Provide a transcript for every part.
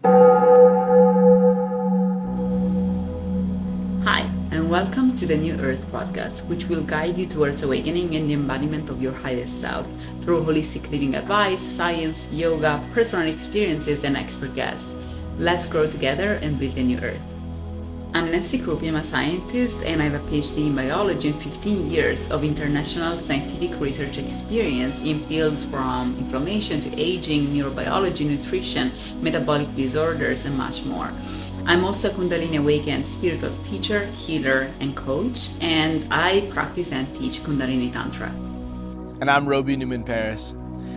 Hi, and welcome to the New Earth podcast, which will guide you towards awakening and the embodiment of your highest self through holistic living advice, science, yoga, personal experiences, and expert guests. Let's grow together and build a new Earth. I'm Nancy Crupi, I'm a scientist, and I have a PhD in biology and 15 years of international scientific research experience in fields from inflammation to aging, neurobiology, nutrition, metabolic disorders, and much more. I'm also a Kundalini Awakened spiritual teacher, healer, and coach, and I practice and teach Kundalini Tantra. And I'm Robie Newman-Paris.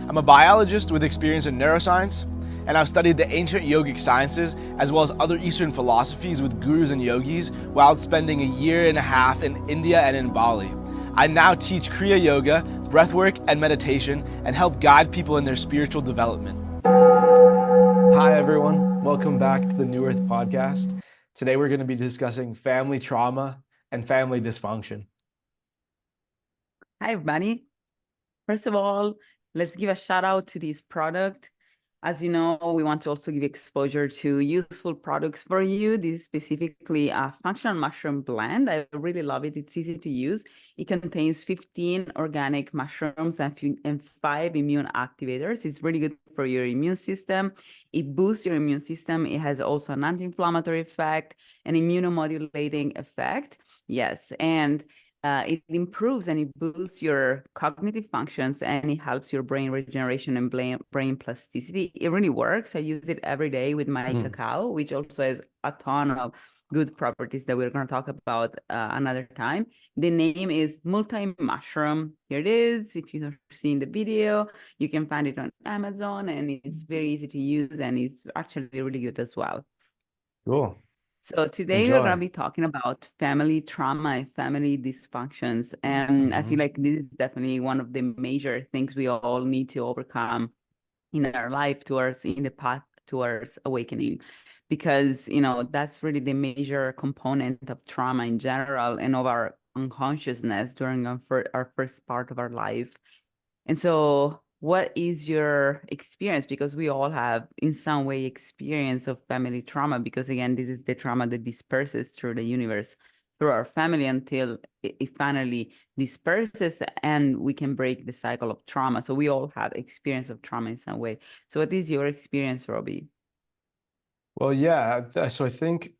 I'm a biologist with experience in neuroscience, and I've studied the ancient yogic sciences as well as other Eastern philosophies with gurus and yogis while spending a year and a half in India and in Bali. I now teach Kriya Yoga, breathwork, and meditation and help guide people in their spiritual development. Hi everyone, welcome back to the New Earth podcast. Today we're going to be discussing family trauma and family dysfunction. Hi everybody. First of all, let's give a shout out to this product. As you know, we want to also give exposure to useful products for you. This is specifically a functional mushroom blend. I really love it. It's easy to use. It contains 15 organic mushrooms and 5 immune activators. It's really good for your immune system. It boosts your immune system. It has also an anti-inflammatory effect, an immunomodulating effect. Yes, and it improves and it boosts your cognitive functions, and it helps your brain regeneration and brain plasticity. It really works. I use it every day with my cacao, which also has a ton of good properties that we're going to talk about another time. The name is Multimushroom. Here it is. If you've seen the video, you can find it on Amazon, and it's very easy to use, and it's actually really good as well. Cool. So today we're going to be talking about family trauma and family dysfunctions. And I feel like this is definitely one of the major things we all need to overcome in our life in the path towards awakening. Because, that's really the major component of trauma in general and of our unconsciousness during our first part of our life. And so what is your experience? Because we all have in some way experience of family trauma, because again, this is the trauma that disperses through the universe, through our family, until it finally disperses and we can break the cycle of trauma. So we all have experience of trauma in some way. So what is your experience, Robbie? Well, yeah, so I think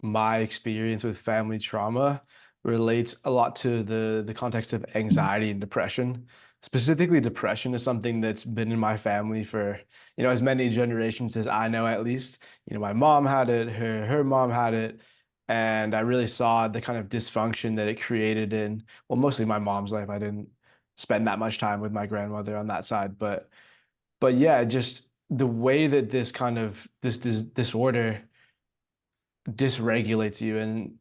my experience with family trauma relates a lot to the context of anxiety and depression. Specifically, depression is something that's been in my family for, as many generations as I know at least. My mom had it, her mom had it, and I really saw the kind of dysfunction that it created in, well, mostly my mom's life. I didn't spend that much time with my grandmother on that side, but yeah, just the way that this disorder dysregulates you and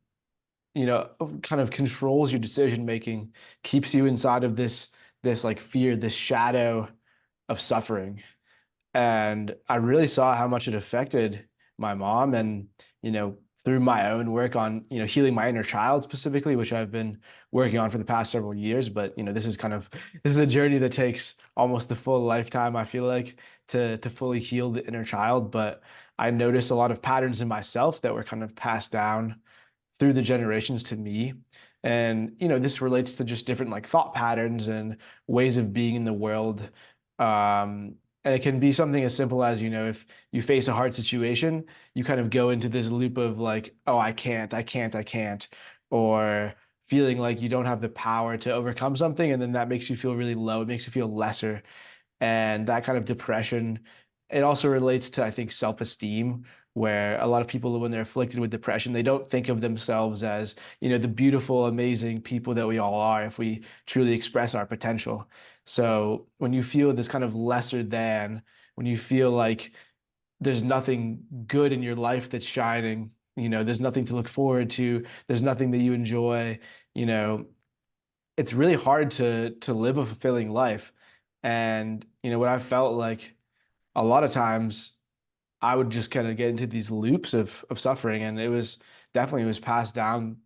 kind of controls your decision making, keeps you inside of this like fear, this shadow of suffering. And I really saw how much it affected my mom, and through my own work on healing my inner child specifically, which I've been working on for the past several years. But this is a journey that takes almost the full lifetime, I feel like, to fully heal the inner child. But I noticed a lot of patterns in myself that were kind of passed down through the generations to me. And this relates to just different like thought patterns and ways of being in the world. And it can be something as simple as, if you face a hard situation, you kind of go into this loop of like, oh, I can't, or feeling like you don't have the power to overcome something, and then that makes you feel really low. It makes you feel lesser. And that kind of depression, it also relates to, I think, self-esteem, where a lot of people, when they're afflicted with depression, they don't think of themselves as, the beautiful, amazing people that we all are if we truly express our potential. So when you feel this kind of lesser than, when you feel like there's nothing good in your life that's shining, there's nothing to look forward to, there's nothing that you enjoy, you know, it's really hard to live a fulfilling life. And what I felt like a lot of times I would just kind of get into these loops of suffering, and it was passed down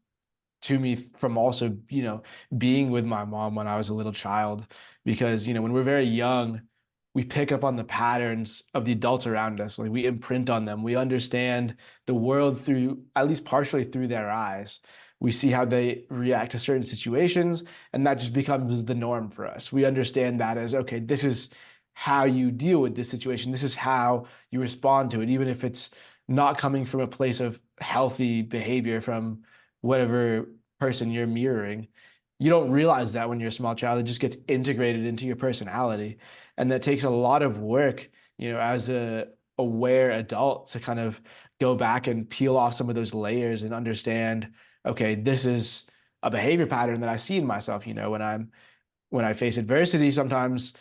to me from also being with my mom when I was a little child, because when we're very young, we pick up on the patterns of the adults around us. Like we imprint on them. We understand the world through, at least partially through their eyes. We see how they react to certain situations, and that just becomes the norm for us. We understand that as, okay, this is how you deal with this situation. This is how you respond to it, even if it's not coming from a place of healthy behavior from whatever person you're mirroring. You don't realize that when you're a small child. It just gets integrated into your personality. And that takes a lot of work, as a aware adult to kind of go back and peel off some of those layers and understand, okay, this is a behavior pattern that I see in myself. When I face adversity, sometimes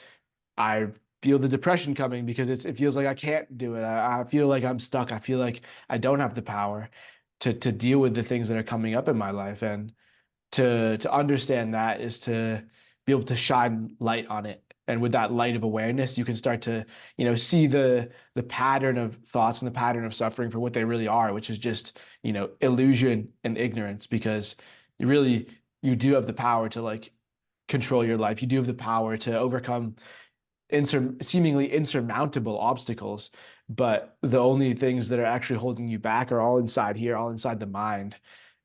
I feel the depression coming because it feels like I can't do it. I feel like I'm stuck. I feel like I don't have the power to deal with the things that are coming up in my life. And to understand that is to be able to shine light on it. And with that light of awareness, you can start to, see the pattern of thoughts and the pattern of suffering for what they really are, which is just, illusion and ignorance. Because you do have the power to like control your life. You do have the power to overcome seemingly insurmountable obstacles, but the only things that are actually holding you back are all inside here, all inside the mind.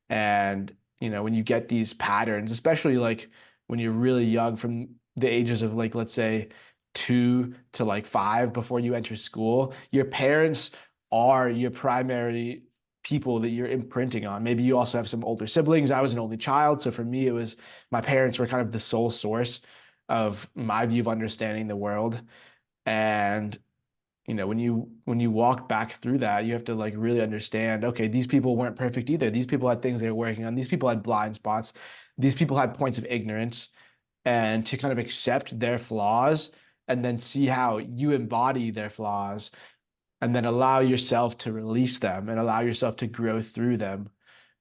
And when you get these patterns, especially like when you're really young, from the ages of like, let's say 2 to 5 before you enter school, your parents are your primary people that you're imprinting on. Maybe you also have some older siblings. I was an only child, so for me it was my parents were kind of the sole source of my view of understanding the world. And when you walk back through that, you have to like really understand, okay, these people weren't perfect either. These people had things they were working on. These people had blind spots. These people had points of ignorance. And to kind of accept their flaws and then see how you embody their flaws and then allow yourself to release them and allow yourself to grow through them.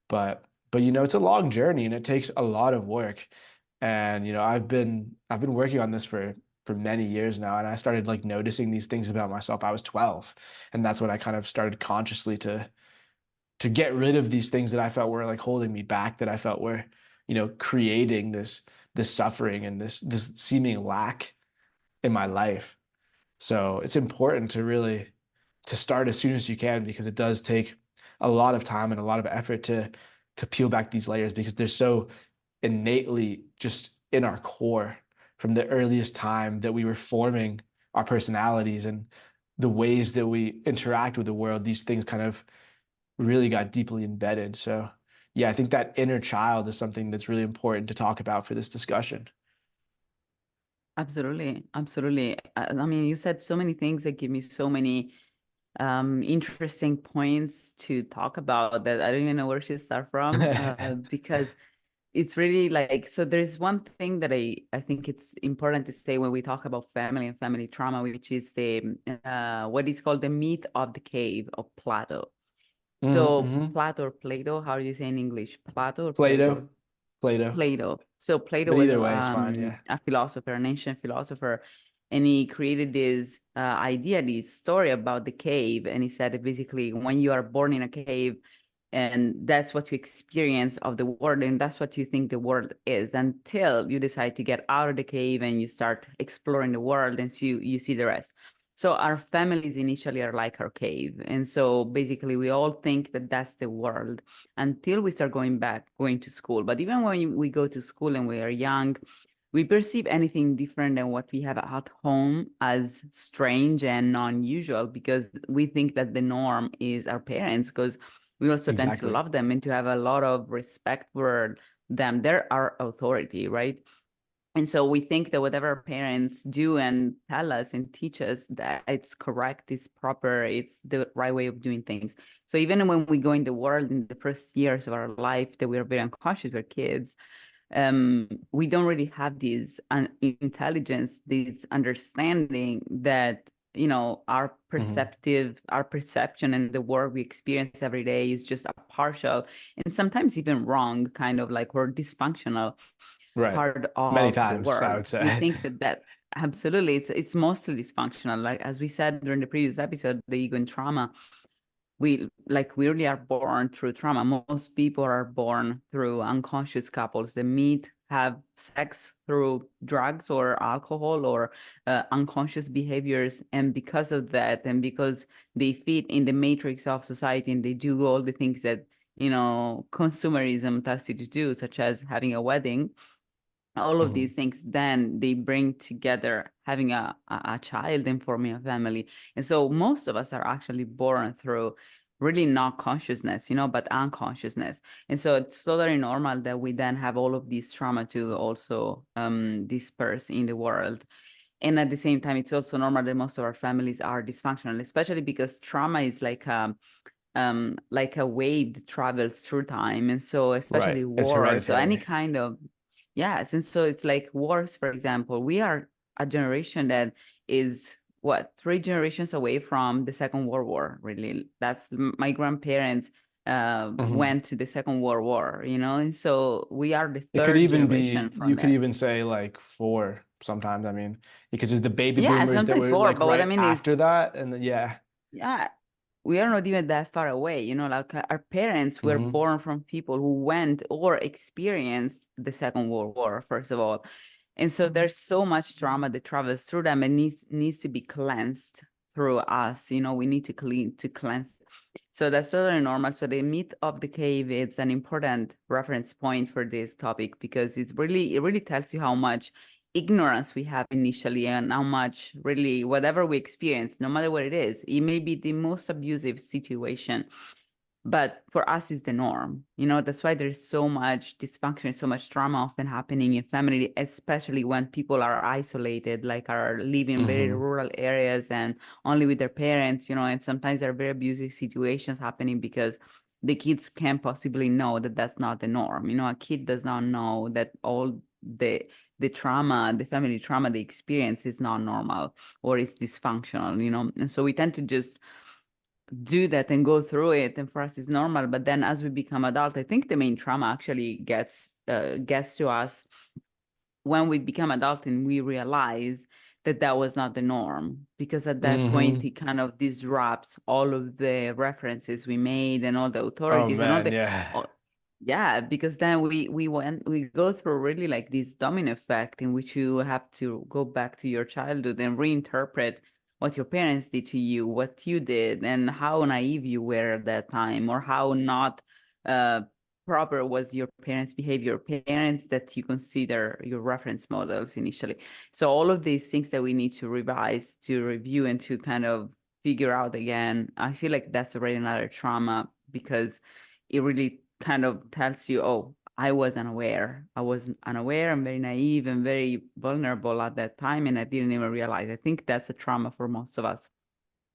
But it's a long journey and it takes a lot of work. And I've been working on this for many years now, and I started like noticing these things about myself. I was 12, and that's when I kind of started consciously to get rid of these things that I felt were like holding me back, that I felt were, creating this suffering and this seeming lack in my life. So it's important to start as soon as you can, because it does take a lot of time and a lot of effort to peel back these layers, because they're so innately just in our core from the earliest time that we were forming our personalities and the ways that we interact with the world. These things kind of really got deeply embedded. So yeah, I think that inner child is something that's really important to talk about for this discussion. Absolutely, absolutely. I mean, you said so many things that give me so many interesting points to talk about that I don't even know where to start from, because it's really like, so there's one thing that I think it's important to say when we talk about family and family trauma, which is the what is called the myth of the cave of Plato. So Mm-hmm. Plato, how do you say in English? Plato or Plato? Plato, Plato, Plato. So Plato but was either way is fine. Yeah. a philosopher, an ancient philosopher, and he created this idea, this story about the cave. And he said that basically, when you are born in a cave, and that's what you experience of the world, and that's what you think the world is, until you decide to get out of the cave and you start exploring the world, and so you see the rest. So our families initially are like our cave. And so basically we all think that that's the world until we start going to school. But even when we go to school and we are young, we perceive anything different than what we have at home as strange and unusual, because we think that the norm is our parents, because we also tend to Exactly. love them and to have a lot of respect for them. They're our authority, right? And so we think that whatever our parents do and tell us and teach us, that it's correct, it's proper, it's the right way of doing things. So even when we go in the world in the first years of our life, that we are very unconscious, we're kids, we don't really have this intelligence, this understanding that, Hmm. our perception and the world we experience every day is just a partial and sometimes even wrong, kind of like we're dysfunctional Right. part Many of the times, I world. would We say. think that absolutely it's mostly dysfunctional. Like as we said during the previous episode, the ego and trauma, we really are born through trauma. Most people are born through unconscious couples. The myth have sex through drugs or alcohol or unconscious behaviors. And because of that, and because they fit in the matrix of society and they do all the things that, consumerism tells you to do, such as having a wedding, all of Mhm. these things, then they bring together having a child and forming a family. And so most of us are actually born through really not consciousness, but unconsciousness. And so it's totally normal that we then have all of these trauma to also disperse in the world. And at the same time, it's also normal that most of our families are dysfunctional, especially because trauma is like a wave that travels through time. And so Right. especially It's wars, so any hereditary. kind of, yes. And so it's like wars, for example, we are a generation that is what, 3 generations away from the Second World War, really. That's my grandparents Mhm. went to the Second World War, and so we are the It could third even generation be, from you could that. even say like four sometimes. I mean, because there's the baby Yeah, boomers that sometimes were four, like but what I right mean is, after that. And then, yeah. yeah, we are not even that far away. Like our parents were Hmm. born from people who went or experienced the Second World War, first of all. And so there's so much trauma that travels through them and needs to be cleansed through us. We need to cleanse. So that's totally normal. So the myth of the cave is an important reference point for this topic because it really tells you how much ignorance we have initially and how much really whatever we experience, no matter what it may be the most abusive situation, but for us is the norm. That's why there's so much dysfunction, so much trauma often happening in family, especially when people are isolated, like are living in very Hmm. rural areas and only with their parents, and sometimes there are very abusive situations happening because the kids can't possibly know that that's not the norm. A kid does not know that all the trauma, the family trauma they experience is not normal or is dysfunctional, and so we tend to just do that and go through it, and for us it's normal. But then as we become adult, I think the main trauma actually gets to us when we become adult and we realize that that was not the norm, because at that point Hmm. it kind of disrupts all of the references we made and all the Oh authorities and man, yeah. yeah, because then we go through really like this domino effect in which you have to go back to your childhood and reinterpret what your parents did to you, what you did, and how naive you were at that time, or how not uh, proper was your parents' behavior, parents that you consider your reference models initially. So all of these things that we need to revise, to review, and to kind of figure out again, I feel like that's already another trauma because it really kind of tells you, oh, I was unaware. I was unaware and very naive and very vulnerable at that time, and I didn't even realize. I think that's a trauma for most of us.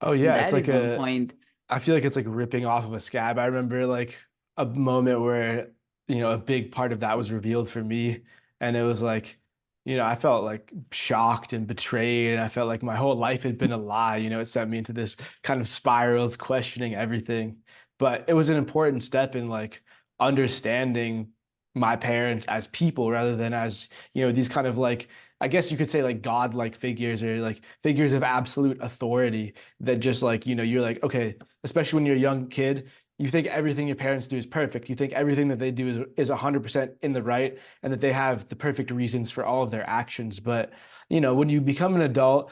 Oh And yeah, it's that like is one a, point. I feel like it's like ripping off of a scab. I remember like a moment where, a big part of that was revealed for me. And it was like, I felt like shocked and betrayed. And I felt like my whole life had been a lie. It sent me into this kind of spiral of questioning everything. But it was an important step in like understanding my parents as people rather than as, these kind of like, I guess you could say like godlike figures or like figures of absolute authority that just like, you're like, okay, especially when you're a young kid, you think everything your parents do is perfect. You think everything that they do is 100% in the right and that they have the perfect reasons for all of their actions. But, when you become an adult,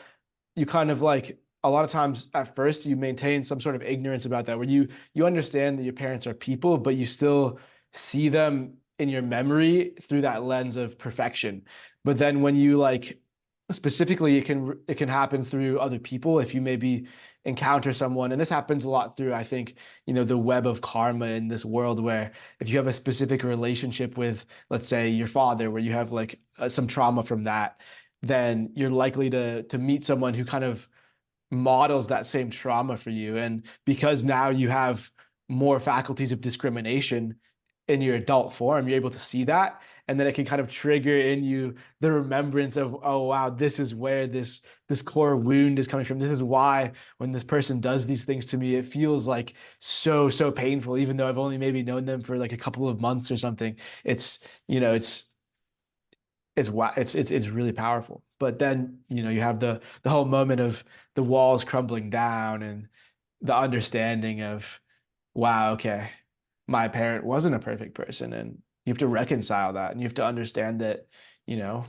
you kind of like a lot of times at first you maintain some sort of ignorance about that, where you understand that your parents are people, but you still see them in your memory through that lens of perfection. But then when you like specifically it can happen through other people if you maybe encounter someone, and this happens a lot through, I think, the web of karma in this world, where if you have a specific relationship with, let's say, your father, where you have like some trauma from that, then you're likely to meet someone who kind of models that same trauma for you. And because now you have more faculties of discrimination in your adult form, you're able to see that. And then it can kind of trigger in you the remembrance of, oh wow, this is where this core wound is coming from. This is why when this person does these things to me, it feels like so painful, even though I've only maybe known them for like a couple of months or something. It's, it's really powerful. But then, you have the whole moment of the walls crumbling down and the understanding of, wow, okay, my parent wasn't a perfect person, and You have to reconcile that, and you have to understand that, you know,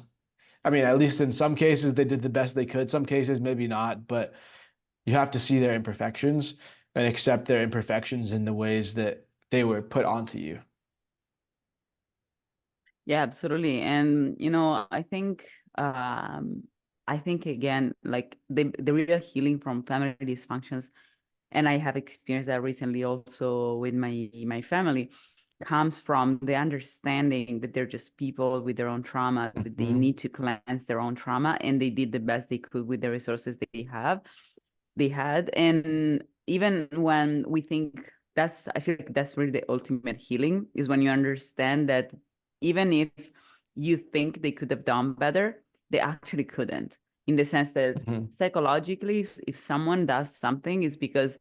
I mean, at least in some cases they did the best they could. Some cases maybe not, but you have to see their imperfections and accept their imperfections in the ways that they were put onto you. Yeah, absolutely. And I think again, like the real healing from family dysfunctions, and I have experienced that recently also with my family, comes from the understanding that they're just people with their own trauma, that they Hmm. need to cleanse their own trauma, and they did the best they could with the resources they had. And even when we think I feel like that's really the ultimate healing, is when you understand that even if you think they could have done better, they actually couldn't. In the sense that Hmm. psychologically, if someone does something, it's because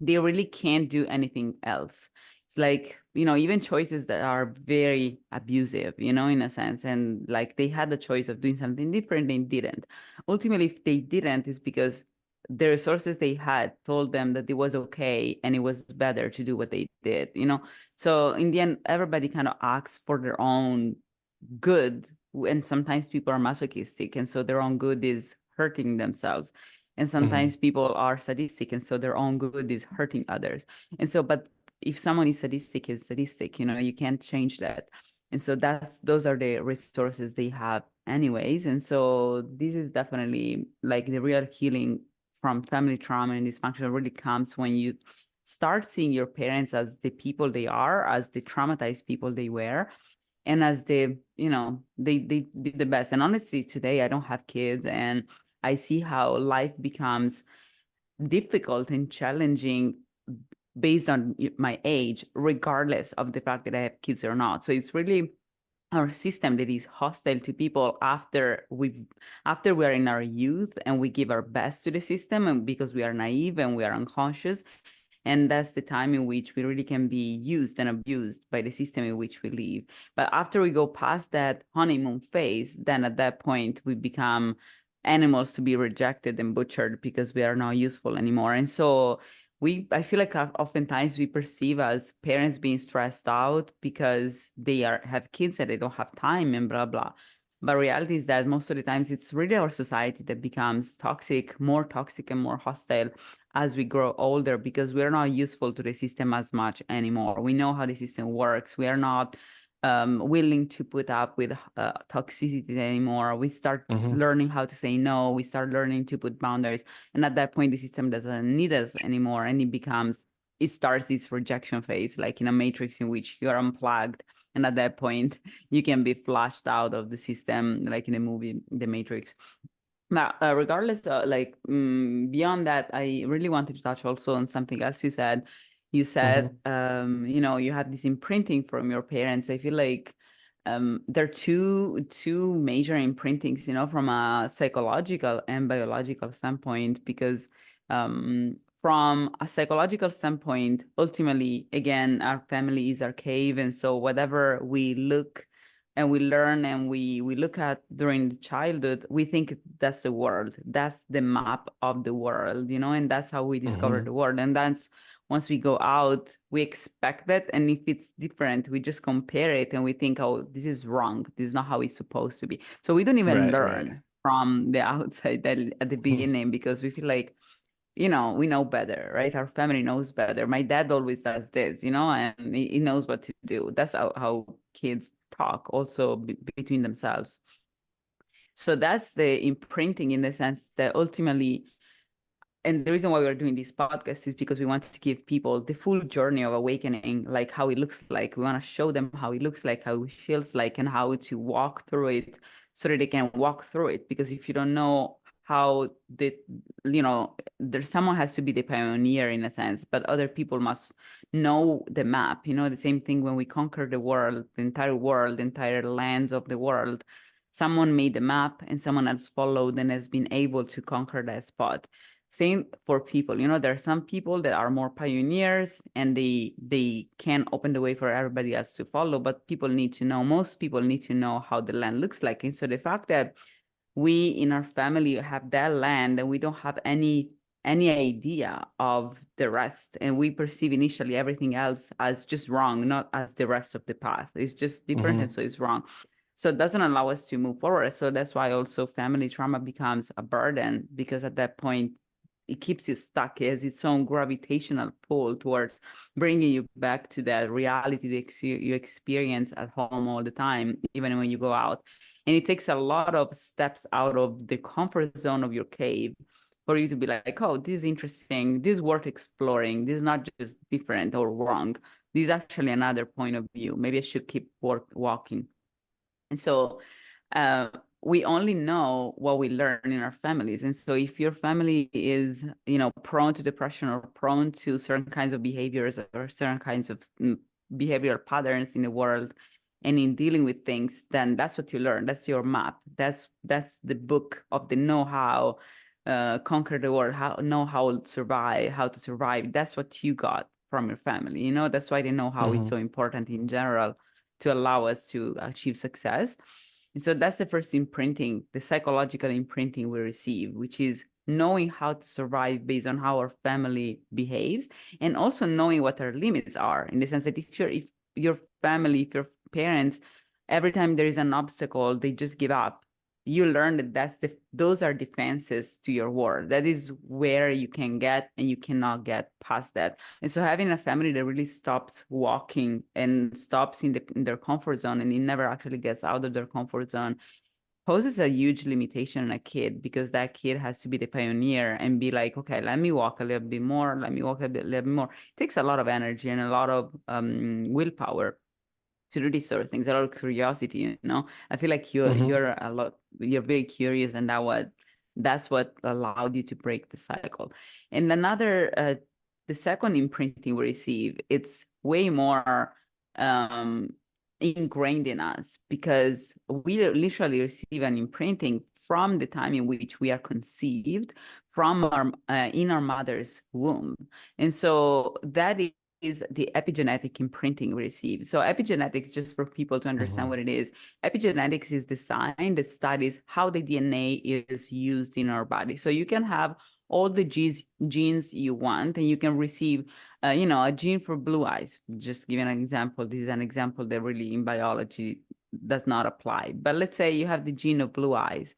they really can't do anything else. It's like, even choices that are very abusive, in a sense, and like they had the choice of doing something different, they didn't. Ultimately, if they didn't, it's because the resources they had told them that it was okay and it was better to do what they did. So in the end, everybody kind of acts for their own good, and sometimes people are masochistic, and so their own good is hurting themselves, and Hmm. sometimes people are sadistic, and so their own good is hurting others. And so, but if someone is sadistic, is sadistic, you can't change that. And so those are the resources they have anyways. And so this is definitely like the real healing from family trauma and dysfunction really comes when you start seeing your parents as the people they are, as the traumatized people they were, and as they did the best. And honestly, today I don't have kids, and I see how life becomes difficult and challenging based on my age, regardless of the fact that I have kids or not. So it's really our system that is hostile to people after we are in our youth and we give our best to the system, and because we are naive and we are unconscious, and that's the time in which we really can be used and abused by the system in which we live. But after we go past that honeymoon phase, then at that point we become animals to be rejected and butchered because we are not useful anymore. And so I feel like oftentimes we perceive as parents being stressed out because have kids and they don't have time and blah blah. But reality is that most of the times it's really our society that becomes more toxic and more hostile as we grow older, because we're not useful to the system as much anymore. We know how the system works. We are not willing to put up with toxicity anymore. We start Hmm. learning how to say no. We start learning to put boundaries. And at that point, the system doesn't need us anymore. And it starts this rejection phase, like in a matrix in which you're unplugged. And at that point, you can be flushed out of the system, like in the movie, The Matrix. But regardless, beyond that, I really wanted to touch also on something else you said. You said, Hmm. you have this imprinting from your parents. I feel like there are two major imprintings, from a psychological and biological standpoint, because from a psychological standpoint, ultimately, again, our family is our cave, and so whatever we look and we learn and we look at during childhood, we think that's the world, that's the map of the world, and that's how we discover the Hmm. world. And that's once we go out, we expect that, and if it's different, we just compare it and we think, oh, this is wrong, this is not how it's supposed to be. So we don't even Right, right. learn from the outside at the beginning, because we feel like, we know better, right? Our family knows better. My dad always does this, and he knows what to do. That's how kids talk also between themselves. So that's the imprinting, in the sense that ultimately, and the reason why we're doing this podcast is because we want to give people the full journey of awakening, like how it looks like. We want to show them how it looks like, how it feels like, and how to walk through it so that they can walk through it. Because if you don't know how there's someone has to be the pioneer in a sense, but other people must know the map. The same thing when we conquer the world, the entire lands of the world. Someone made the map and someone else followed and has been able to conquer that spot. Same for people. There are some people that are more pioneers and they can open the way for everybody else to follow, but most people need to know how the land looks like. And so the fact that we in our family have that land and we don't have any any idea of the rest. And we perceive initially everything else as just wrong, not as the rest of the path. It's just different, and so it's wrong. So it doesn't allow us to move forward. So that's why also family trauma becomes a burden, because at that point, it keeps you stuck. It has its own gravitational pull towards bringing you back to that reality that you experience at home all the time, even when you go out. And it takes a lot of steps out of the comfort zone of your cave for you to be like, oh, this is interesting. This is worth exploring. This is not just different or wrong. This is actually another point of view. Maybe I should keep walking. And so we only know what we learn in our families. And so if your family is, prone to depression or prone to certain kinds of behaviors or certain kinds of behavioral patterns in the world and in dealing with things, then that's what you learn. That's your map. That's the book of the know-how, conquer the world, know how to survive. That's what you got from your family. That's why the know-how is so important in general to allow us to achieve success. And so that's the first imprinting, the psychological imprinting we receive, which is knowing how to survive based on how our family behaves, and also knowing what our limits are, in the sense that if your family, if your parents, every time there is an obstacle, they just give up, you learn that those are defenses to your world. That is where you can get, and you cannot get past that. And so having a family that really stops walking and stops in their comfort zone, and it never actually gets out of their comfort zone, poses a huge limitation on a kid, because that kid has to be the pioneer and be like, okay, let me walk a little bit more. Let me walk a little bit more. It takes a lot of energy and a lot of willpower to do these sort of things, a lot of curiosity. I feel like you're very curious, and that's what allowed you to break the cycle. And the second imprinting we receive, it's way more ingrained in us, because we literally receive an imprinting from the time in which we are conceived, from in our mother's womb. And so that is the epigenetic imprinting we receive. So epigenetics, just for people to understand what it is, epigenetics is the science that studies how the DNA is used in our body. So you can have all the genes you want, and you can receive, a gene for blue eyes. Just giving an example. This is an example that really in biology does not apply. But let's say you have the gene of blue eyes.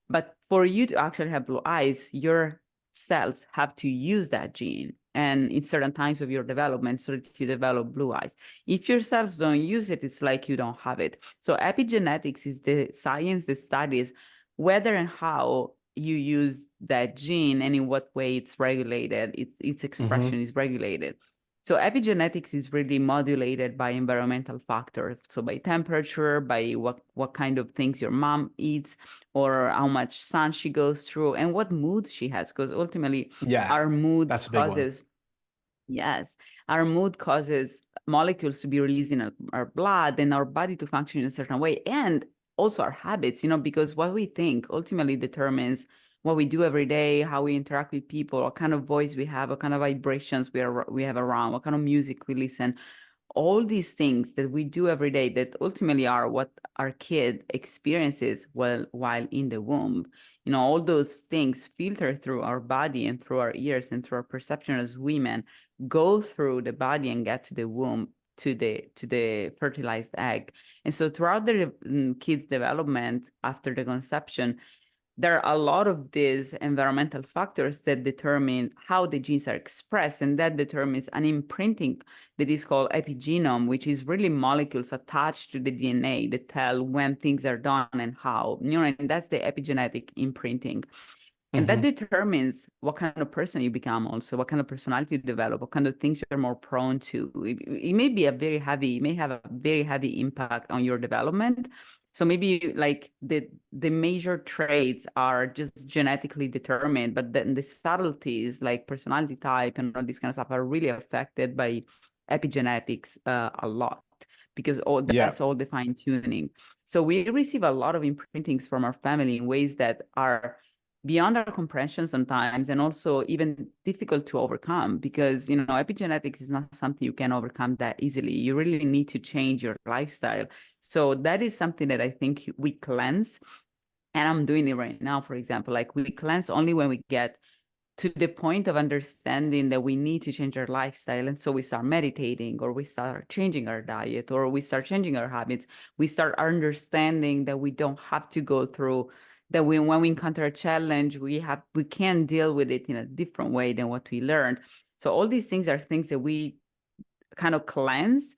But for you to actually have blue eyes, your cells have to use that gene, and in certain times of your development, so that you develop blue eyes. If your cells don't use it, it's like you don't have it. So epigenetics is the science that studies whether and how you use that gene, and in what way it's regulated, its expression is regulated. So epigenetics is really modulated by environmental factors. So by temperature, by what kind of things your mom eats, or how much sun she goes through, and what moods she has. Because ultimately, our mood that's a big one. Yes, our mood causes molecules to be released in our blood, and our body to function in a certain way, and also our habits, because what we think ultimately determines what we do every day, how we interact with people, what kind of voice we have, what kind of vibrations we have around, what kind of music we listen. All these things that we do every day that ultimately are what our kid experiences while in the womb. All those things filter through our body and through our ears and through our perception as women, go through the body and get to the womb, to the fertilized egg. And so throughout the kid's development after the conception, there are a lot of these environmental factors that determine how the genes are expressed, and that determines an imprinting that is called epigenome, which is really molecules attached to the DNA that tell when things are done and how, and that's the epigenetic imprinting. And that determines what kind of person you become, also what kind of personality you develop, what kind of things you're more prone to. It may be it may have a very heavy impact on your development. So maybe like the major traits are just genetically determined, but then the subtleties like personality type and all this kind of stuff are really affected by epigenetics a lot, because that's all the fine tuning. So we receive a lot of imprintings from our family in ways that are beyond our comprehension sometimes, and also even difficult to overcome, because epigenetics is not something you can overcome that easily. You really need to change your lifestyle. So that is something that I think we cleanse, and I'm doing it right now. For example, like we cleanse only when we get to the point of understanding that we need to change our lifestyle. And so we start meditating, or we start changing our diet, or we start changing our habits. We start understanding that we don't have to go through that. When we encounter a challenge, we can deal with it in a different way than what we learned. So all these things are things that we kind of cleanse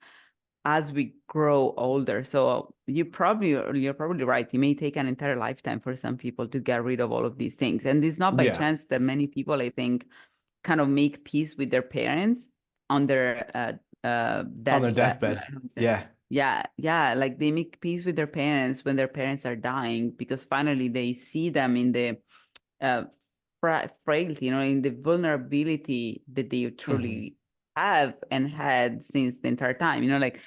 as we grow older. So you're probably right. It may take an entire lifetime for some people to get rid of all of these things. And it's not by Yeah. chance that many people, I think, kind of make peace with their parents on their On their deathbed. deathbed. Yeah. Yeah, like they make peace with their parents when their parents are dying, because finally they see them in the uh, frailty, in the vulnerability that they Mhm. truly have and had since the entire time, like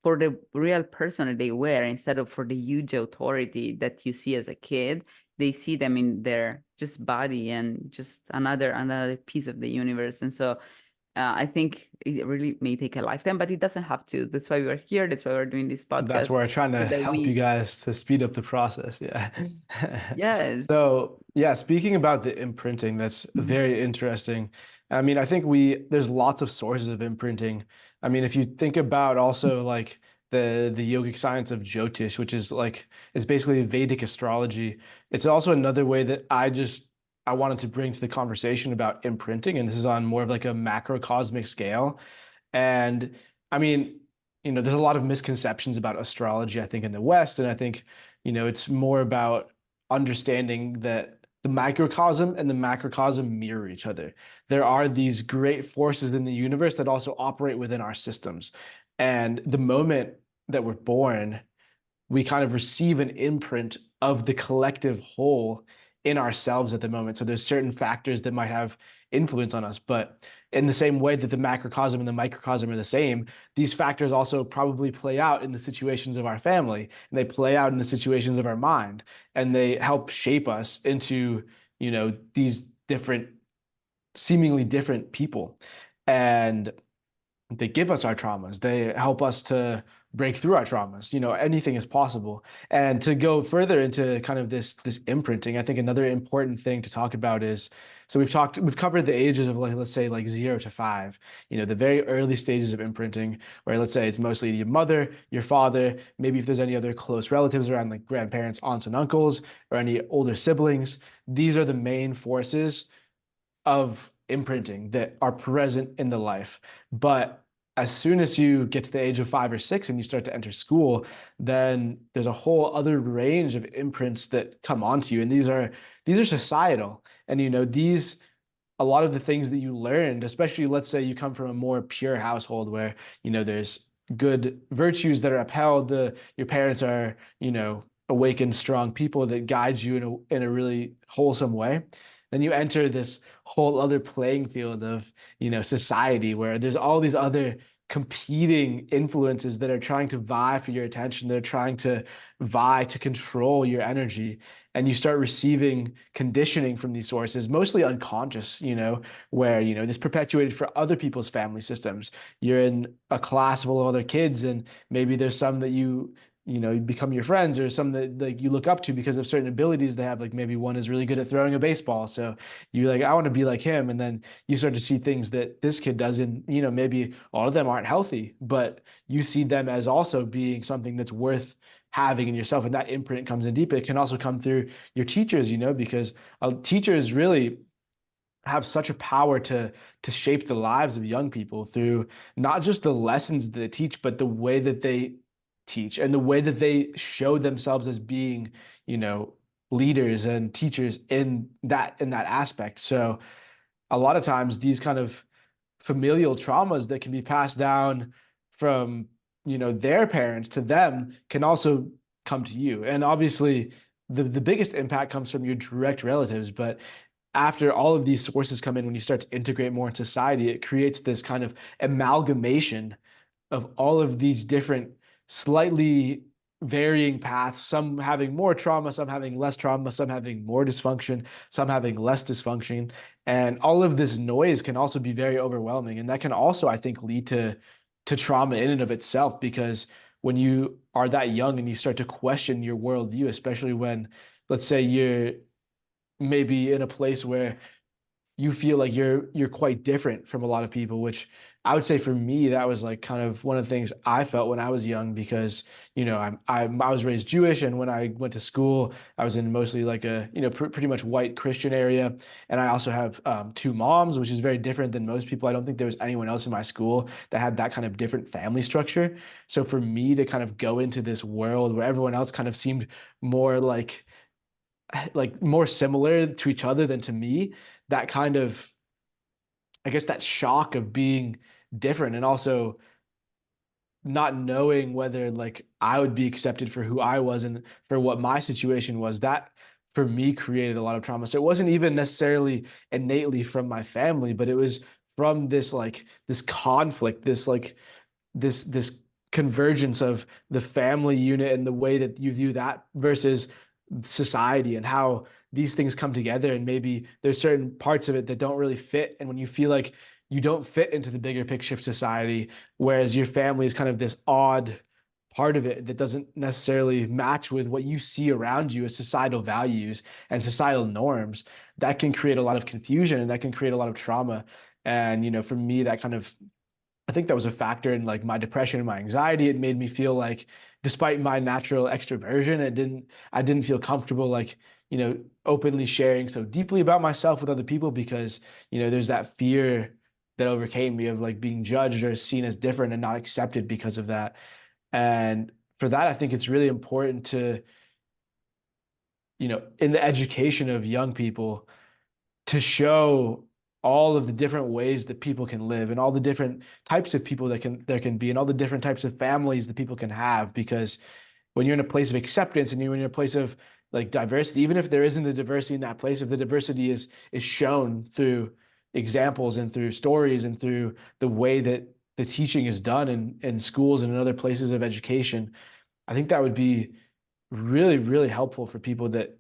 for the real person that they were, instead of for the huge authority that you see as a kid. They see them in their just body and just another piece of the universe. And so I think it really may take a lifetime, but it doesn't have to. That's why we're here. That's why we're doing this That's podcast, where I'm trying so to that help you we, guys to speed up the process. Yeah. yes. So, yeah, speaking about the imprinting, that's Mhm. very interesting. I mean, I think there's lots of sources of imprinting. I mean, if you think about also like the yogic science of Jyotish, which is basically Vedic astrology. It's also another way that I wanted to bring to the conversation about imprinting, and this is on more of like a macrocosmic scale. And I mean, there's a lot of misconceptions about astrology, I think, in the West. And I think, it's more about understanding that the microcosm and the macrocosm mirror each other. There are these great forces in the universe that also operate within our systems. And the moment that we're born, we kind of receive an imprint of the collective whole in ourselves at the moment. So there's certain factors that might have influence on us, but in the same way that the macrocosm and the microcosm are the same, these factors also probably play out in the situations of our family, and they play out in the situations of our mind, and they help shape us into, these seemingly different people. And they give us our traumas. They help us to break through our traumas. Anything is possible. And to go further into kind of this imprinting, I think another important thing to talk about is, so we've covered the ages of, like, let's say like 0 to 5, the very early stages of imprinting, where let's say it's mostly your mother, your father, maybe if there's any other close relatives around, like grandparents, aunts and uncles, or any older siblings. These are the main forces of imprinting that are present in the life. But as soon as you get to the age of 5 or 6 and you start to enter school, then there's a whole other range of imprints that come onto you. And these are societal. And these a lot of the things that you learned, especially let's say you come from a more pure household where, there's good virtues that are upheld, your parents are, awakened, strong people that guide you in a really wholesome way. Then you enter this whole other playing field of, society, where there's all these other competing influences that are trying to vie for your attention. They're trying to vie to control your energy, and you start receiving conditioning from these sources, mostly unconscious, where, this perpetuated for other people's family systems. You're in a class full of other kids, and maybe there's some that you become your friends, or some that like you look up to because of certain abilities they have. Like maybe one is really good at throwing a baseball, so you're like, I want to be like him. And then you start to see things that this kid does, and maybe all of them aren't healthy, but you see them as also being something that's worth having in yourself. And that imprint comes in deep. It can also come through your teachers, because teachers really have such a power to shape the lives of young people through not just the lessons that they teach, but the way that they teach and the way that they show themselves as being, leaders and teachers in that aspect. So a lot of times these kind of familial traumas that can be passed down from, their parents to them can also come to you. And obviously the biggest impact comes from your direct relatives, but after all of these sources come in, when you start to integrate more in society, it creates this kind of amalgamation of all of these different, slightly varying paths, some having more trauma, some having less trauma, some having more dysfunction, some having less dysfunction. And all of this noise can also be very overwhelming. And that can also, I think, lead to trauma in and of itself, because when you are that young and you start to question your worldview, especially when, let's say, you're maybe in a place where you feel like you're quite different from a lot of people, which I would say for me that was like kind of one of the things I felt when I was young because I was raised Jewish, and when I went to school I was in mostly like a pretty much white Christian area, and I also have two moms, which is very different than most people. I don't think there was anyone else in my school that had that kind of different family structure. So for me to kind of go into this world where everyone else kind of seemed more like more similar to each other than to me, that kind of, I guess, that shock of being different and also not knowing whether like I would be accepted for who I was and for what my situation was, that for me created a lot of trauma. So it wasn't even necessarily innately from my family, but it was from this conflict, this convergence of the family unit and the way that you view that versus society and how these things come together. And maybe there's certain parts of it that don't really fit. And when you feel like you don't fit into the bigger picture of society, whereas your family is kind of this odd part of it that doesn't necessarily match with what you see around you as societal values and societal norms, that can create a lot of confusion and that can create a lot of trauma. And, for me, that kind of, I think that was a factor in like my depression and my anxiety. It made me feel like, despite my natural extroversion, I didn't feel comfortable like, openly sharing so deeply about myself with other people because, there's that fear that overcame me of like being judged or seen as different and not accepted because of that. And for that, I think it's really important to, in the education of young people, to show all of the different ways that people can live and all the different types of people that there can be and all the different types of families that people can have. Because when you're in a place of acceptance and you're in a place of like diversity, even if there isn't the diversity in that place, if the diversity is shown through examples and through stories and through the way that the teaching is done in schools and in other places of education, I think that would be really, really helpful for people that,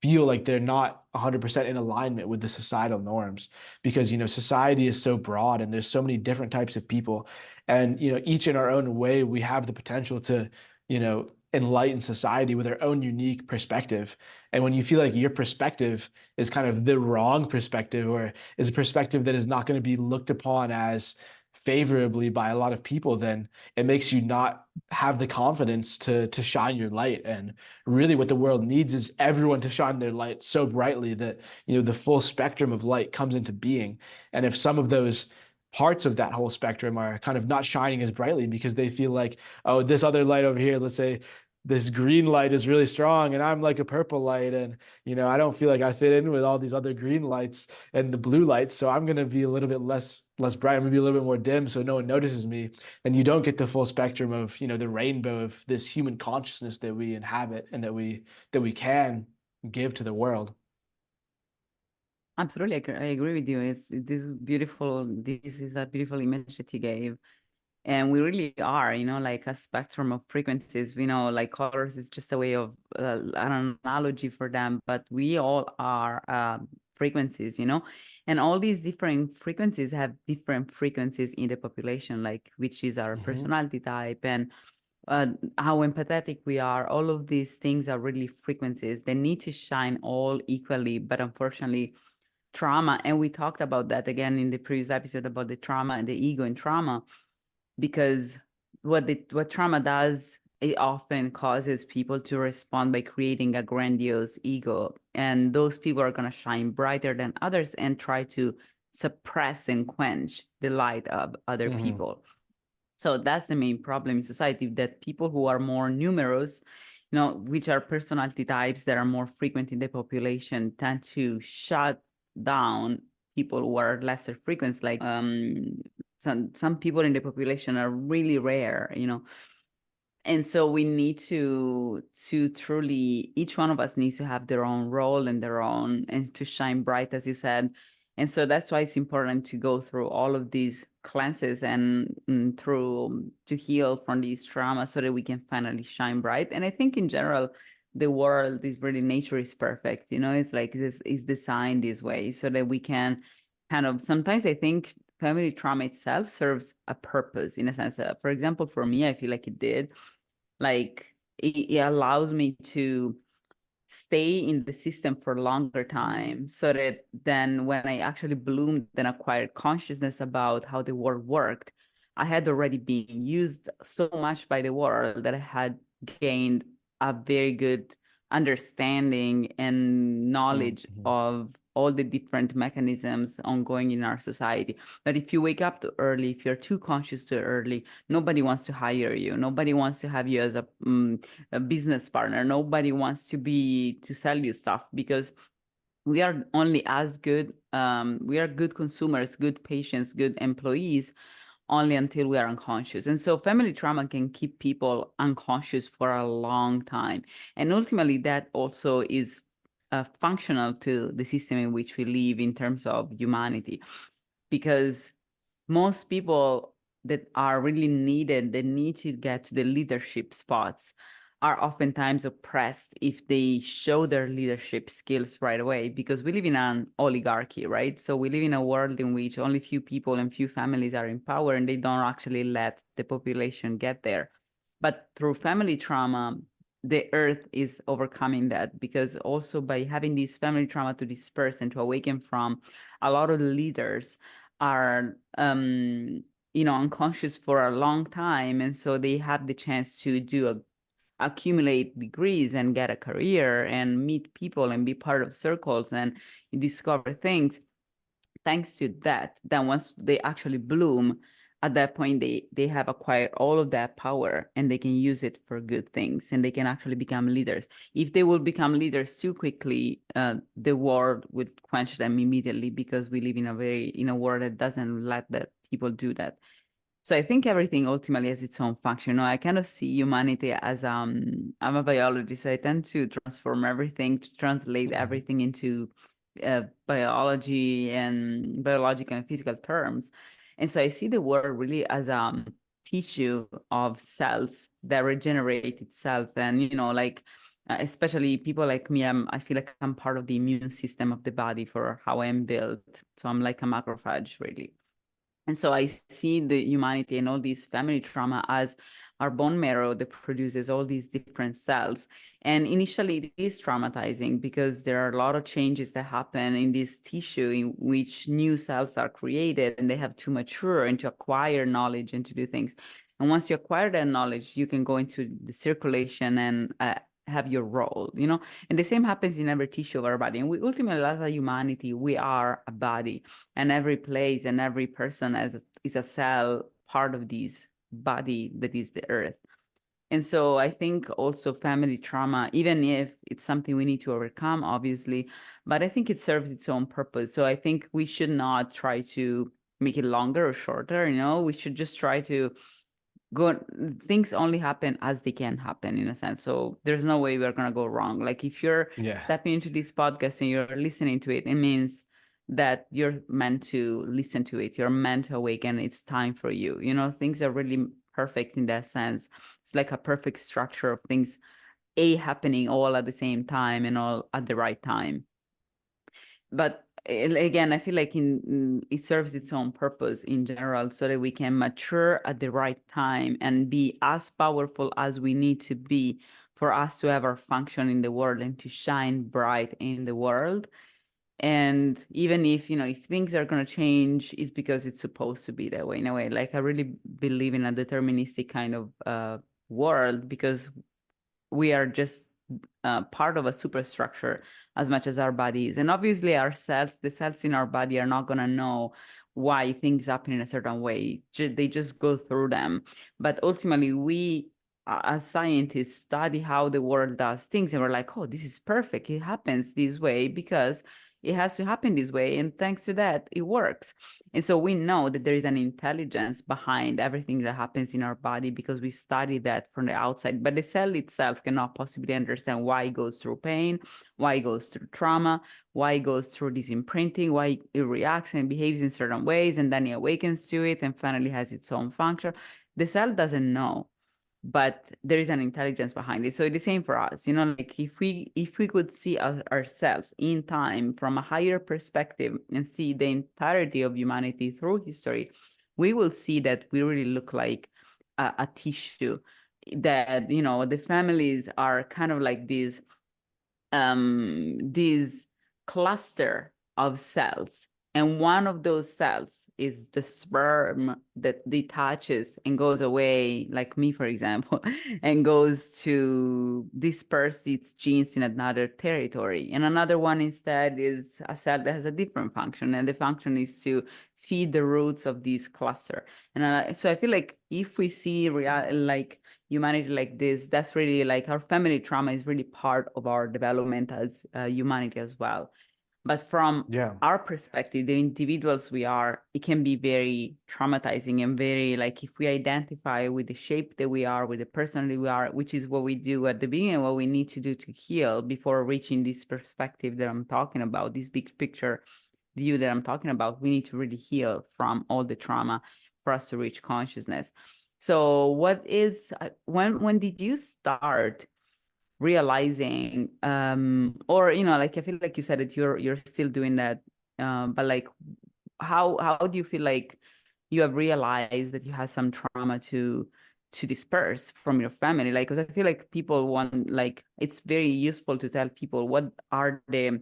feel like they're not 100% in alignment with the societal norms, because society is so broad and there's so many different types of people, and each in our own way we have the potential to enlighten society with our own unique perspective. And when you feel like your perspective is kind of the wrong perspective, or is a perspective that is not going to be looked upon as favorably by a lot of people, then it makes you not have the confidence to shine your light. And really what the world needs is everyone to shine their light so brightly that the full spectrum of light comes into being. And if some of those parts of that whole spectrum are kind of not shining as brightly because they feel like, oh, this other light over here, let's say this green light is really strong and I'm like a purple light, and I don't feel like I fit in with all these other green lights and the blue lights, so I'm going to be a little bit less bright, I'm going to be a little bit more dim so no one notices me. And you don't get the full spectrum of the rainbow of this human consciousness that we inhabit and that we can give to the world. Absolutely, I agree with you. This is beautiful. This is a beautiful image that you gave. And we really are, like a spectrum of frequencies. Like colors is just a way of an analogy for them, but we all are frequencies, and all these different frequencies have different frequencies in the population, like which is our Mm-hmm. personality type and how empathetic we are. All of these things are really frequencies. They need to shine all equally, but unfortunately, trauma, and we talked about that again in the previous episode about the trauma and the ego and trauma, because what trauma does, it often causes people to respond by creating a grandiose ego, and those people are going to shine brighter than others and try to suppress and quench the light of other Mm-hmm. people. So that's the main problem in society, that people who are more numerous, which are personality types that are more frequent in the population, tend to shut down people who are lesser frequent. Like some people in the population are really rare, and so we need to truly, each one of us needs to have their own role and their own, and to shine bright, as you said. And so that's why it's important to go through all of these cleanses and through to heal from these traumas so that we can finally shine bright. And I think in general, the world is really, nature is perfect. It's like this is designed this way so that we can kind of, sometimes I think family trauma itself serves a purpose in a sense. For example, for me, I feel like it did. Like it allows me to stay in the system for a longer time, so that then when I actually bloomed and acquired consciousness about how the world worked, I had already been used so much by the world that I had gained a very good understanding and knowledge Mm-hmm. of all the different mechanisms ongoing in our society. That if you wake up too early, if you're too conscious too early, nobody wants to hire you. Nobody wants to have you as a business partner. Nobody wants to sell you stuff, because we are only as good. We are good consumers, good patients, good employees, only until we are unconscious. And so family trauma can keep people unconscious for a long time. And ultimately, that also is functional to the system in which we live in terms of humanity, because most people that are really needed, that need to get to the leadership spots, are oftentimes oppressed if they show their leadership skills right away, because we live in an oligarchy, right? So we live in a world in which only few people and few families are in power, and they don't actually let the population get there. But through family trauma, the earth is overcoming that, because also by having this family trauma to disperse and to awaken from, a lot of the leaders are unconscious for a long time, and so they have the chance to accumulate degrees and get a career and meet people and be part of circles and discover things. Thanks to that, then once they actually bloom, at that point they have acquired all of that power, and they can use it for good things, and they can actually become leaders. If they will become leaders too quickly, the world would quench them immediately, because we live in a world that doesn't let that people do that. So I think everything ultimately has its own function. I kind of see humanity as I'm a biologist, so I tend to transform everything, to translate Mm-hmm. everything into biology and biological and physical terms. And so I see the world really as tissue of cells that regenerate itself. And like especially people like me, I feel like I'm part of the immune system of the body for how I'm built. So I'm like a macrophage, really. And so I see the humanity and all these family trauma as our bone marrow that produces all these different cells. And initially, it is traumatizing, because there are a lot of changes that happen in this tissue in which new cells are created, and they have to mature and to acquire knowledge and to do things. And once you acquire that knowledge, you can go into the circulation and have your role, And the same happens in every tissue of our body. And we ultimately, as a humanity, we are a body, and every place and every person is a cell part of this body that is the earth. And so I think also family trauma, even if it's something we need to overcome, obviously, but I think it serves its own purpose. So I think we should not try to make it longer or shorter. We should just try to go. Things only happen as they can happen, in a sense. So there's no way we're gonna go wrong. Like if you're Yeah. stepping into this podcast and you're listening to it, it means that you're meant to listen to it. You're meant to awaken. It's time for you. Things are really perfect in that sense. It's like a perfect structure of things, happening all at the same time and all at the right time. But again, I feel like it serves its own purpose in general, so that we can mature at the right time and be as powerful as we need to be for us to have our function in the world and to shine bright in the world. And even if things are going to change, it's because it's supposed to be that way, in a way. Like I really believe in a deterministic kind of world, because we are just part of a superstructure as much as our body is. And obviously the cells in our body are not going to know why things happen in a certain way. They just go through them. But ultimately, we as scientists study how the world does things, and we're like, oh, this is perfect. It happens this way because it has to happen this way. And thanks to that, it works. And so we know that there is an intelligence behind everything that happens in our body, because we study that from the outside. But the cell itself cannot possibly understand why it goes through pain, why it goes through trauma, why it goes through this imprinting, why it reacts and behaves in certain ways, and then it awakens to it and finally has its own function. The cell doesn't know, but there is an intelligence behind it. So the same for us, like if we could see ourselves in time from a higher perspective and see the entirety of humanity through history, we will see that we really look like a tissue, that the families are kind of like these this cluster of cells. And one of those cells is the sperm that detaches and goes away, like me, for example, and goes to disperse its genes in another territory. And another one instead is a cell that has a different function. And the function is to feed the roots of this cluster. And so I feel like if we see like humanity like this, that's really like our family trauma is really part of our development as humanity as well. But from Yeah. our perspective, the individuals we are, it can be very traumatizing and very like if we identify with the shape that we are, with the personality we are, which is what we do at the beginning, what we need to do to heal before reaching this perspective that I'm talking about, this big picture view that I'm talking about, we need to really heal from all the trauma for us to reach consciousness. So what is when did you start realizing or like I feel like you said that you're still doing that, but like how do you feel like you have realized that you had some trauma to disperse from your family? Like, because I feel like people want, like, it's very useful to tell people what are the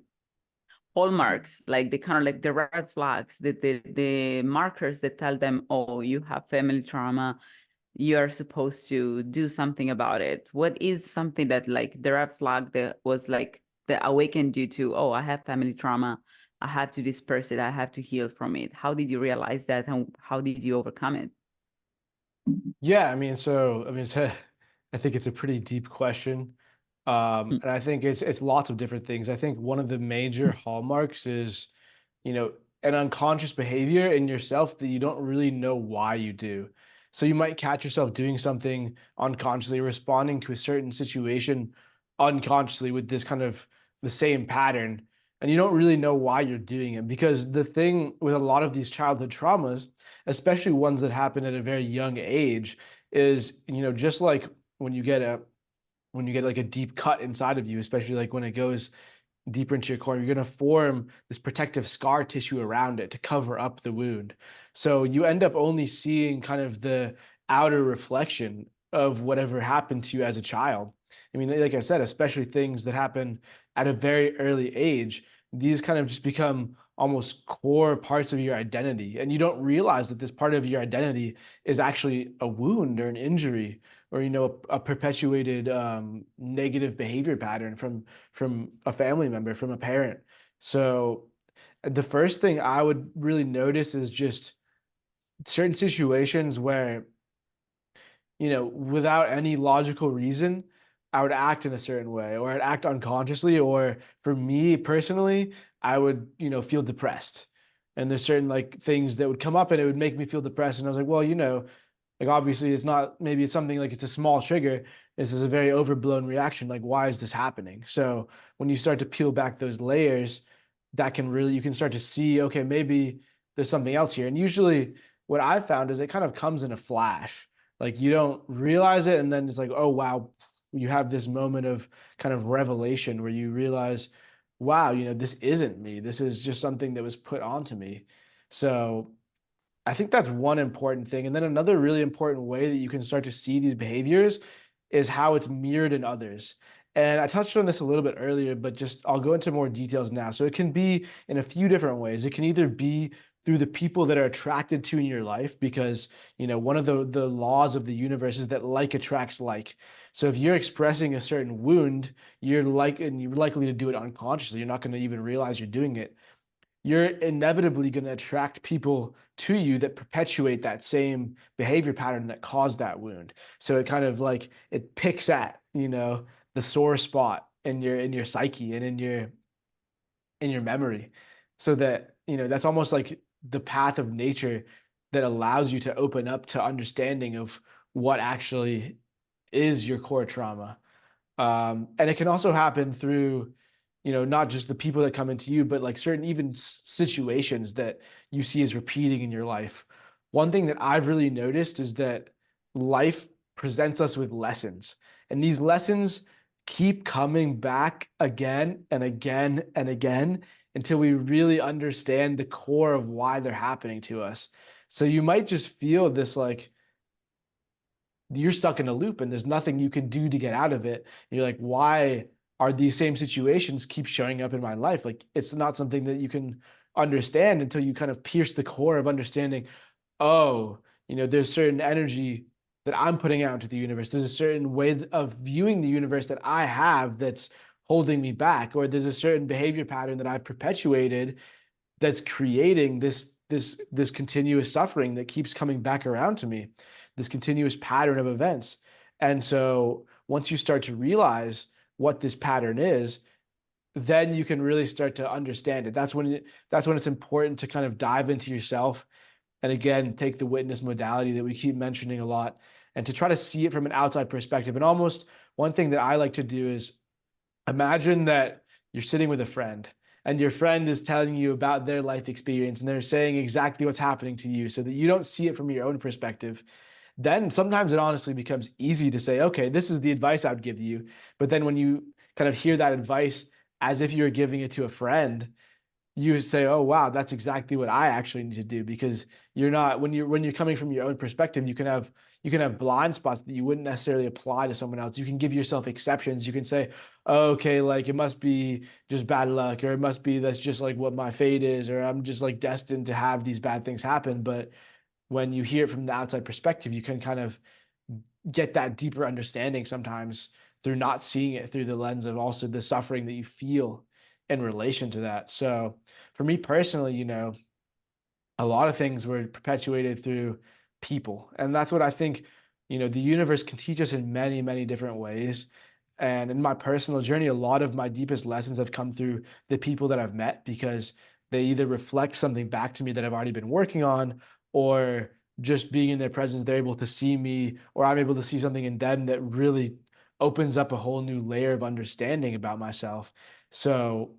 hallmarks, like the kind of like the red flags, the markers that tell them, oh, you have family trauma, you're supposed to do something about it. What is something that like the red flag that was like that awakened you to, oh, I have family trauma, I have to disperse it, I have to heal from it? How did you realize that, and how did you overcome it? Yeah, I think it's a pretty deep question. And I think it's lots of different things. I think one of the major hallmarks is, you know, an unconscious behavior in yourself that you don't really know why you do. So you might catch yourself doing something unconsciously, responding to a certain situation unconsciously with this kind of the same pattern, and you don't really know why you're doing it. Because the thing with a lot of these childhood traumas, especially ones that happen at a very young age, is, just like when you get a when you get like a deep cut inside of you, especially like when it goes deeper into your core, you're going to form this protective scar tissue around it to cover up the wound. So you end up only seeing kind of the outer reflection of whatever happened to you as a child. I mean, like I said, especially things that happen at a very early age, these kind of just become almost core parts of your identity. And you don't realize that this part of your identity is actually a wound or an injury, or a perpetuated negative behavior pattern from a family member, from a parent. So the first thing I would really notice is just certain situations where, without any logical reason, I would act in a certain way, or I'd act unconsciously, or for me personally, I would, feel depressed. And there's certain like things that would come up and it would make me feel depressed. And I was like, well, like obviously it's not, maybe it's something like it's a small trigger. This is a very overblown reaction. Like, why is this happening? So when you start to peel back those layers, you can start to see, okay, maybe there's something else here. And usually what I've found is it kind of comes in a flash. Like you don't realize it, and then it's like, oh wow, you have this moment of kind of revelation where you realize, wow, this isn't me. This is just something that was put onto me. So I think that's one important thing. And then another really important way that you can start to see these behaviors is how it's mirrored in others. And I touched on this a little bit earlier, but just I'll go into more details now. So it can be in a few different ways. It can either be through the people that are attracted to in your life, because one of the laws of the universe is that like attracts like. So if you're expressing a certain wound, you're likely to do it unconsciously. You're not going to even realize you're doing it. You're inevitably going to attract people to you that perpetuate that same behavior pattern that caused that wound. So it kind of like it picks at, the sore spot in your psyche and in your memory. So that, that's almost like the path of nature that allows you to open up to understanding of what actually is your core trauma. And it can also happen through, not just the people that come into you, but like certain even situations that you see as repeating in your life. One thing that I've really noticed is that life presents us with lessons, and these lessons keep coming back again and again and again until we really understand the core of why they're happening to us. So you might just feel this like you're stuck in a loop and there's nothing you can do to get out of it. And you're like, why are these same situations keep showing up in my life. Like it's not something that you can understand until you kind of pierce the core of understanding, oh, there's certain energy that I'm putting out into the universe. There's a certain way of viewing the universe that I have that's holding me back, or there's a certain behavior pattern that I've perpetuated that's creating this continuous suffering that keeps coming back around to me, this continuous pattern of events. And so once you start to realize what this pattern is, then you can really start to understand it. That's when it's important to kind of dive into yourself, and again take the witness modality that we keep mentioning a lot, and to try to see it from an outside perspective. And almost one thing that I like to do is imagine that you're sitting with a friend, and your friend is telling you about their life experience, and they're saying exactly what's happening to you so that you don't see it from your own perspective. Then sometimes it honestly becomes easy to say, okay, this is the advice I would give you. But then when you kind of hear that advice as if you're giving it to a friend, you say, oh wow, that's exactly what I actually need to do. Because you're not, when you're coming from your own perspective, you can have blind spots that you wouldn't necessarily apply to someone else. You can give yourself exceptions. You can say, oh, okay, like it must be just bad luck, or it must be that's just like what my fate is, or I'm just like destined to have these bad things happen. But when you hear it from the outside perspective, you can kind of get that deeper understanding sometimes through not seeing it through the lens of also the suffering that you feel in relation to that. So for me personally, a lot of things were perpetuated through people. And that's what I think, the universe can teach us in many, many different ways. And in my personal journey, a lot of my deepest lessons have come through the people that I've met, because they either reflect something back to me that I've already been working on, or just being in their presence, they're able to see me, or I'm able to see something in them that really opens up a whole new layer of understanding about myself. So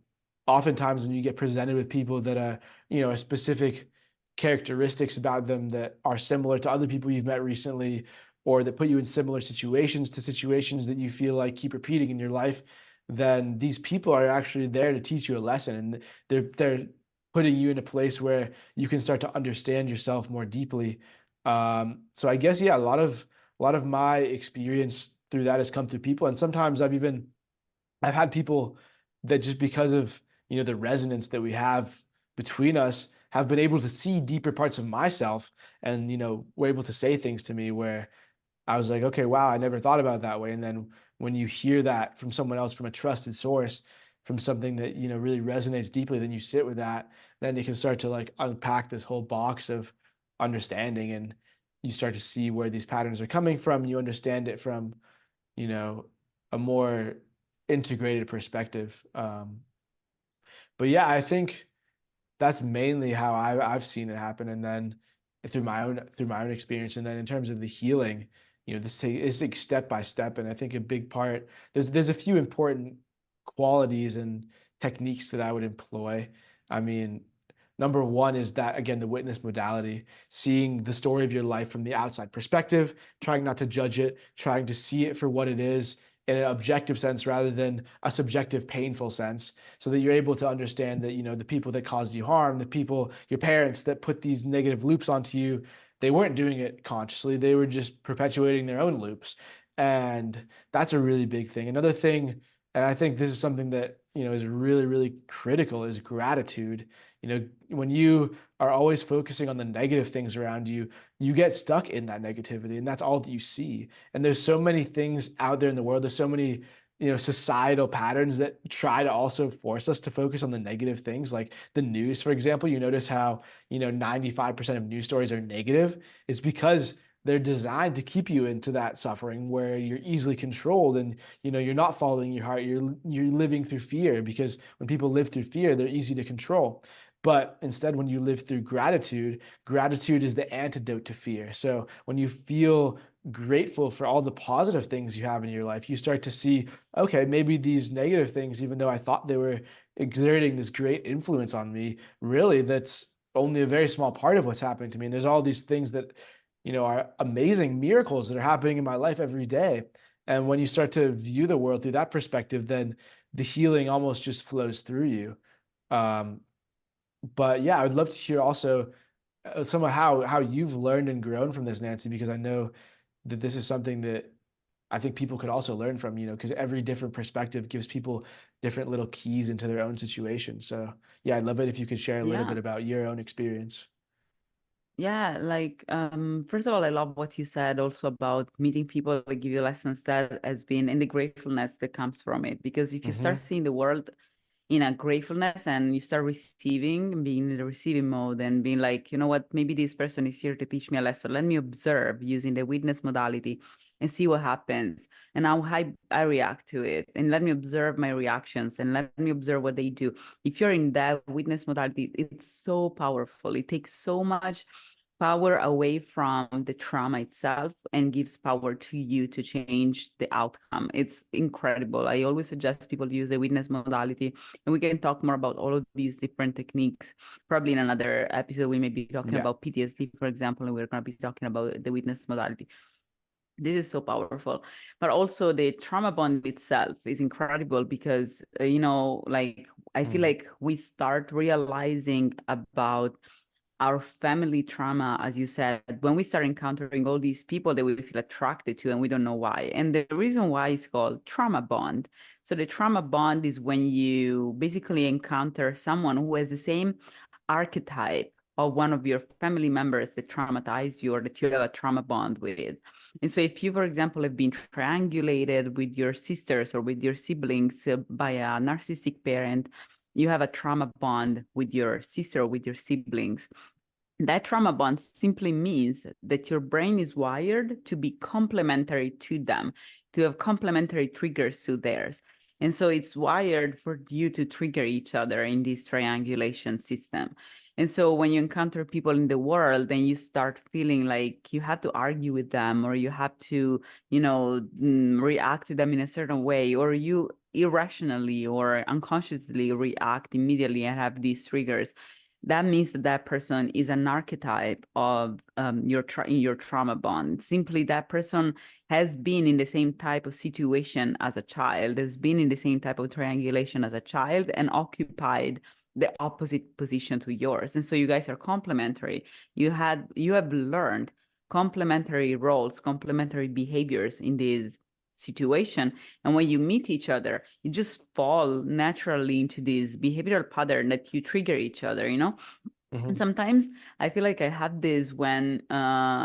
oftentimes when you get presented with people that are, a specific characteristics about them that are similar to other people you've met recently, or that put you in similar situations to situations that you feel like keep repeating in your life, then these people are actually there to teach you a lesson, and they're putting you in a place where you can start to understand yourself more deeply. So I guess yeah, a lot of my experience through that has come through people, and sometimes I've had people that just because of the resonance that we have between us have been able to see deeper parts of myself, and were able to say things to me where I was like, okay, wow, I never thought about it that way. And then when you hear that from someone else, from a trusted source, from something that really resonates deeply, then you sit with that, then you can start to like unpack this whole box of understanding, and you start to see where these patterns are coming from. You understand it from you know a more integrated perspective. But yeah, I think that's mainly how I've seen it happen. And then through my own experience, and then in terms of the healing, this takes step by step. And I think a big part, there's a few important qualities and techniques that I would employ. I mean, number one is that, again, the witness modality, seeing the story of your life from the outside perspective, trying not to judge it, trying to see it for what it is in an objective sense rather than a subjective, painful sense, so that you're able to understand that, the people that caused you harm, the people, your parents that put these negative loops onto you, they weren't doing it consciously. They were just perpetuating their own loops. And that's a really big thing. Another thing, and I think this is something that, is really, really critical, is gratitude. When you are always focusing on the negative things around you, you get stuck in that negativity, and that's all that you see. And there's so many things out there in the world. There's so many, societal patterns that try to also force us to focus on the negative things, like the news, for example. You notice how, 95% of news stories are negative. It's because they're designed to keep you into that suffering where you're easily controlled, and you're not following your heart. You're living through fear, because when people live through fear, they're easy to control. But instead, when you live through gratitude, gratitude is the antidote to fear. So when you feel grateful for all the positive things you have in your life, you start to see, okay, maybe these negative things, even though I thought they were exerting this great influence on me, really that's only a very small part of what's happening to me. And there's all these things that, are amazing miracles that are happening in my life every day. And when you start to view the world through that perspective, then the healing almost just flows through you. Um, but yeah, I would love to hear also some of how you've learned and grown from this, Nancy, because I know that this is something that I think people could also learn from, because every different perspective gives people different little keys into their own situation. So yeah, I'd love it if you could share a little Yeah. bit about your own experience. Yeah, like first of all, I love what you said also about meeting people that give you lessons that has been and the gratefulness that comes from it. Because if you start Hmm. seeing the world in a gratefulness and you start receiving, being in the receiving mode and being like, you know what, maybe this person is here to teach me a lesson. Let me observe using the witness modality and see what happens and how I react to it. And let me observe my reactions and let me observe what they do. If you're in that witness modality, it's so powerful. It takes so much power away from the trauma itself and gives power to you to change the outcome. It's incredible. I always suggest people to use the witness modality, and we can talk more about all of these different techniques. Probably in another episode, we may be talking Yeah. about PTSD, for example, and we're going to be talking about the witness modality. This is so powerful, but also the trauma bond itself is incredible because like I feel Mm. like we start realizing about our family trauma, as you said, when we start encountering all these people that we feel attracted to and we don't know why. And the reason why is called trauma bond. So the trauma bond is when you basically encounter someone who has the same archetype of one of your family members that traumatized you or that you have a trauma bond with. And so if you, for example, have been triangulated with your sisters or with your siblings by a narcissistic parent, you have a trauma bond with your sister or with your siblings. That trauma bond simply means that your brain is wired to be complementary to them, to have complementary triggers to theirs. And so it's wired for you to trigger each other in this triangulation system. And so when you encounter people in the world, then you start feeling like you have to argue with them or you have to, react to them in a certain way, or you irrationally or unconsciously react immediately and have these triggers. That means that that person is an archetype of your trauma bond. Simply, that person has been in the same type of situation as a child, has been in the same type of triangulation as a child, and occupied the opposite position to yours. And so you guys are complementary. You have learned complementary roles, complementary behaviors in this situation. And when you meet each other, you just fall naturally into this behavioral pattern that you trigger each other, And Hmm. sometimes I feel like I have this when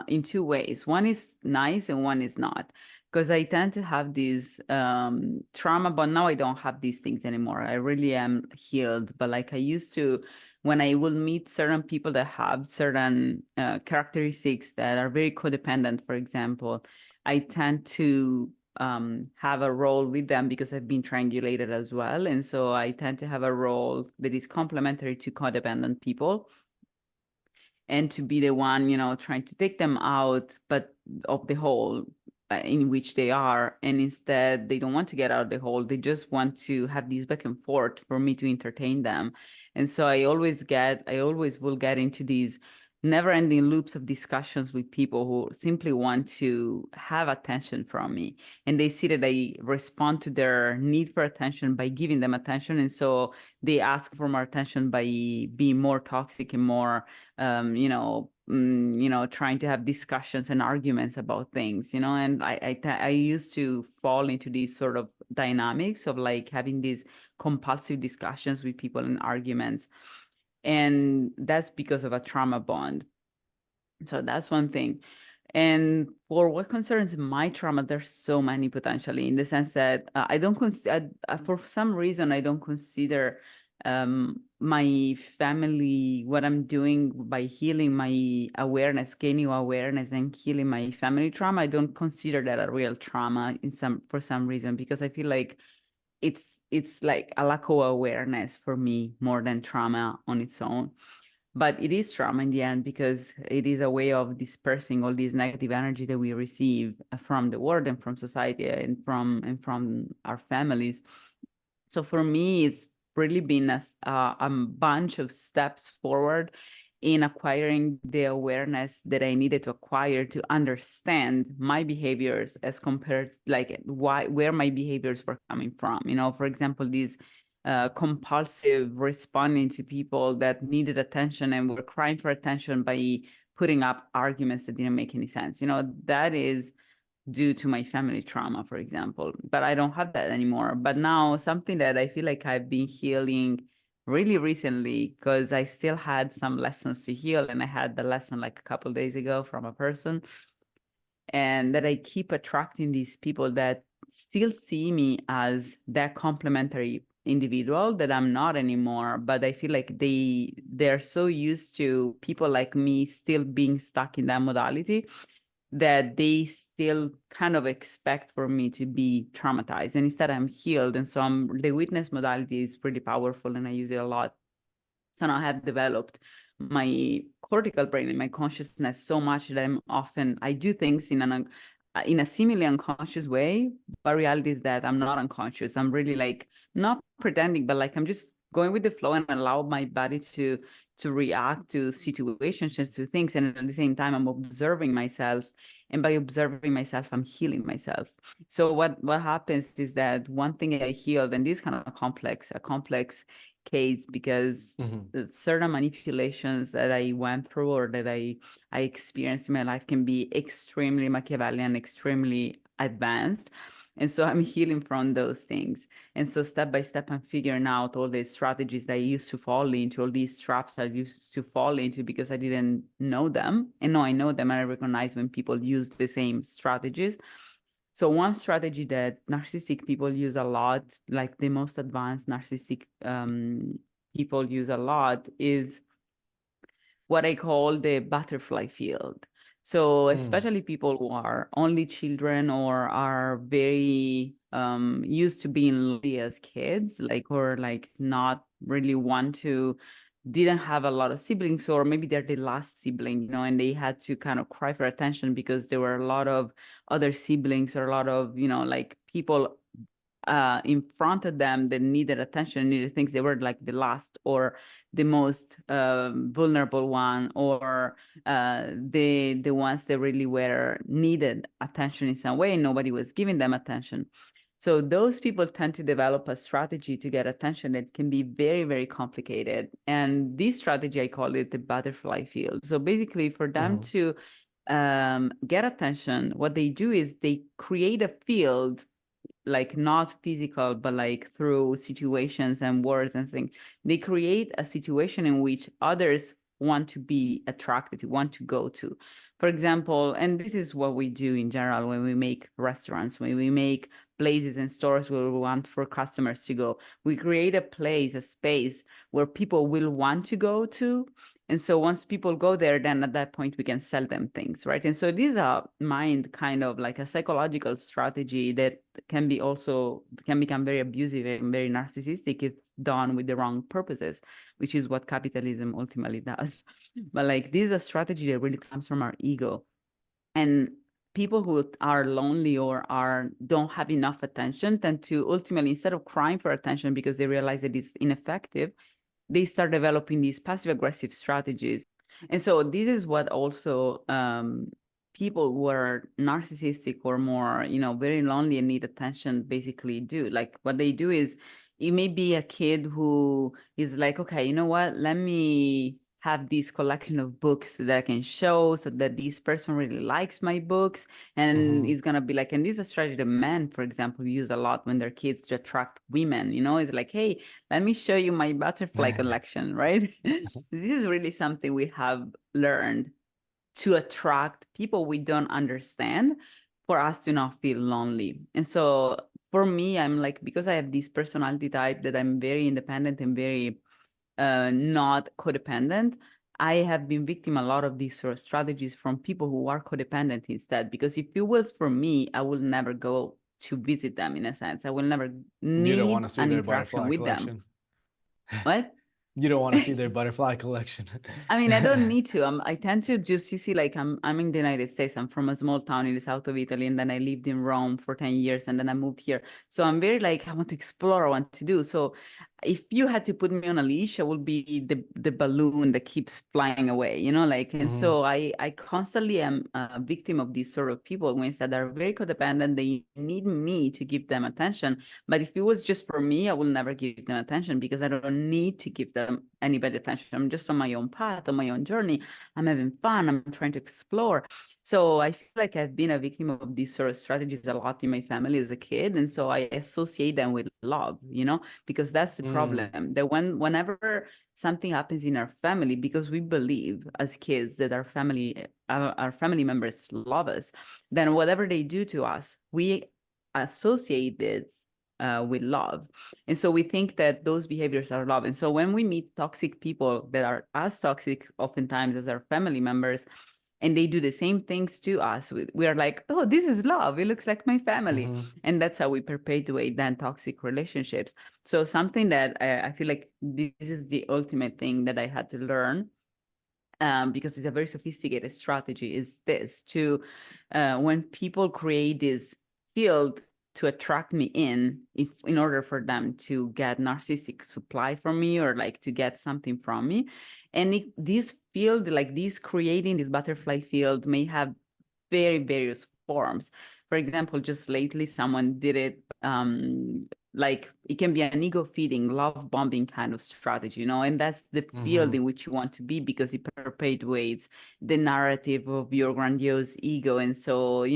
in two ways. One is nice and one is not. Because I tend to have these trauma, but now I don't have these things anymore. I really am healed. But like I used to, when I will meet certain people that have certain characteristics that are very codependent, for example, I tend to have a role with them because I've been triangulated as well. And so I tend to have a role that is complementary to codependent people and to be the one, trying to take them out, but of the hole in which they are. And instead, they don't want to get out of the hole. They just want to have these back and forth for me to entertain them. And so I always will get into these never-ending loops of discussions with people who simply want to have attention from me. And they see that I respond to their need for attention by giving them attention. And so they ask for more attention by being more toxic and more trying to have discussions and arguments about things, and I used to fall into these sort of dynamics of like having these compulsive discussions with people and arguments. And that's because of a trauma bond. So that's one thing. And for what concerns my trauma, there's so many potentially in the sense that I don't consider, for some reason, I don't consider my family, what I'm doing by healing my awareness, gaining awareness and healing my family trauma. I don't consider that a real trauma for some reason, because I feel like it's like a lack of awareness for me more than trauma on its own. But it is trauma in the end because it is a way of dispersing all this negative energy that we receive from the world and from society and from our families. So for me, it's really been a bunch of steps forward in acquiring the awareness that I needed to acquire to understand my behaviors as compared, like where my behaviors were coming from. For example, these compulsive responding to people that needed attention and were crying for attention by putting up arguments that didn't make any sense. That is due to my family trauma, for example. But I don't have that anymore. But now something that I feel like I've been healing really recently, because I still had some lessons to heal, and I had the lesson like a couple of days ago from a person, and that I keep attracting these people that still see me as that complementary individual that I'm not anymore. But I feel like they're so used to people like me still being stuck in that modality that they still kind of expect for me to be traumatized, and instead I'm healed. And so the witness modality is pretty powerful, and I use it a lot. So now I have developed my cortical brain and my consciousness so much that I do things in a seemingly unconscious way, but reality is that I'm not unconscious. I'm really like not pretending, but like I'm just going with the flow and allow my body to react to situations and to things. And at the same time, I'm observing myself. And by observing myself, I'm healing myself. So what happens is that one thing I healed, and this is kind of a complex case, because certain manipulations that I went through or that I experienced in my life can be extremely Machiavellian, extremely advanced. And so I'm healing from those things. And so step by step, I'm figuring out all the strategies that I used to fall into, all these traps I used to fall into because I didn't know them. And now I know them, and I recognize when people use the same strategies. So one strategy that narcissistic people use a lot, like the most advanced narcissistic people use a lot, is what I call the butterfly field. So especially people who are only children or are very used to being lonely as kids, like, or like not really want to, didn't have a lot of siblings, or maybe they're the last sibling, and they had to kind of cry for attention because there were a lot of other siblings or a lot of, like people in front of them that needed attention, needed things. They were like the last or the most vulnerable one, or the ones that really were needed attention in some way, and nobody was giving them attention. So those people tend to develop a strategy to get attention that can be very, very complicated. And this strategy, I call it the butterfly field. So basically, for them to get attention, what they do is they create a field, like not physical, but like through situations and words and things. They create a situation in which others want to be attracted to, want to go to. For example, and this is what we do in general when we make restaurants, when we make places and stores where we want for customers to go. We create a place, a space where people will want to go to. And so once people go there, then at that point we can sell them things, right? And so these are mind kind of like a psychological strategy that can become very abusive and very narcissistic if done with the wrong purposes, which is what capitalism ultimately does. But like this is a strategy that really comes from our ego. And people who are lonely or don't have enough attention tend to ultimately, instead of crying for attention because they realize that it's ineffective, they start developing these passive aggressive strategies. And so this is what also people who are narcissistic or more, very lonely and need attention basically do. Like what they do is, it may be a kid who is like, okay, you know what? Let me have this collection of books that I can show so that this person really likes my books. And it's going to be like, and this is a strategy that men, for example, use a lot when they're kids to attract women, it's like, hey, let me show you my butterfly collection, right? This is really something we have learned to attract people we don't understand, for us to not feel lonely. And so for me, I'm like, because I have this personality type that I'm very independent and very not codependent, I have been victim a lot of these sort of strategies from people who are codependent instead. Because if it was for me, I would never go to visit them, in a sense. I will never You don't want need to see an their interaction butterfly with them. collection. What? You don't want to see their butterfly collection. I mean, I don't need to. I tend to just, you see, like I'm in the United States. I'm from a small town in the south of Italy, and then I lived in Rome for 10 years, and then I moved here. So I'm very like, I want to explore, I want to do. So if you had to put me on a leash, I would be the balloon that keeps flying away, like. And so I constantly am a victim of these sort of people who instead are very codependent. They need me to give them attention. But if it was just for me, I will never give them attention because I don't need to give them anybody attention. I'm just on my own path, on my own journey. I'm having fun. I'm trying to explore. So I feel like I've been a victim of these sort of strategies a lot in my family as a kid. And so I associate them with love, because that's the Mm. problem. That whenever something happens in our family, because we believe as kids that our family members love us, then whatever they do to us, we associate this with love. And so we think that those behaviors are love. And so when we meet toxic people that are as toxic oftentimes as our family members, and they do the same things to us, we are like, oh, this is love. It looks like my family. Hmm. And that's how we perpetuate then toxic relationships. So something that I feel like this is the ultimate thing that I had to learn, because it's a very sophisticated strategy, is this to when people create this field to attract me in order for them to get narcissistic supply from me, or like to get something from me. And this field, like this creating this butterfly field, may have very various forms. For example, just lately someone did it, like it can be an ego feeding, love bombing kind of strategy, and that's the field Hmm. in which you want to be, because it perpetuates the narrative of your grandiose ego. And so,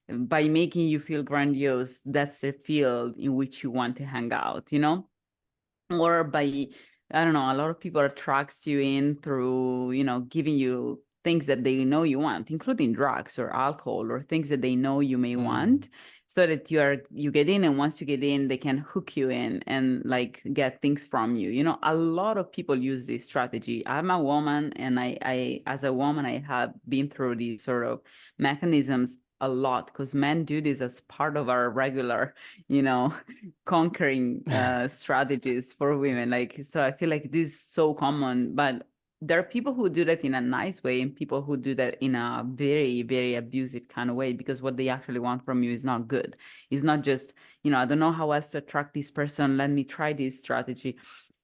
by making you feel grandiose, that's the field in which you want to hang out, or by, I don't know, a lot of people attracts you in through, giving you things that they know you want, including drugs or alcohol or things that they know you may Mm. want, so that you get in, and once you get in, they can hook you in and like get things from you. A lot of people use this strategy. I'm a woman, and I as a woman, I have been through these sort of mechanisms a lot, because men do this as part of our regular, you know, conquering strategies for women. Like, so I feel like this is so common, but there are people who do that in a nice way and people who do that in a very, very abusive kind of way, because what they actually want from you is not good. It's not just, I don't know how else to attract this person. Let me try this strategy.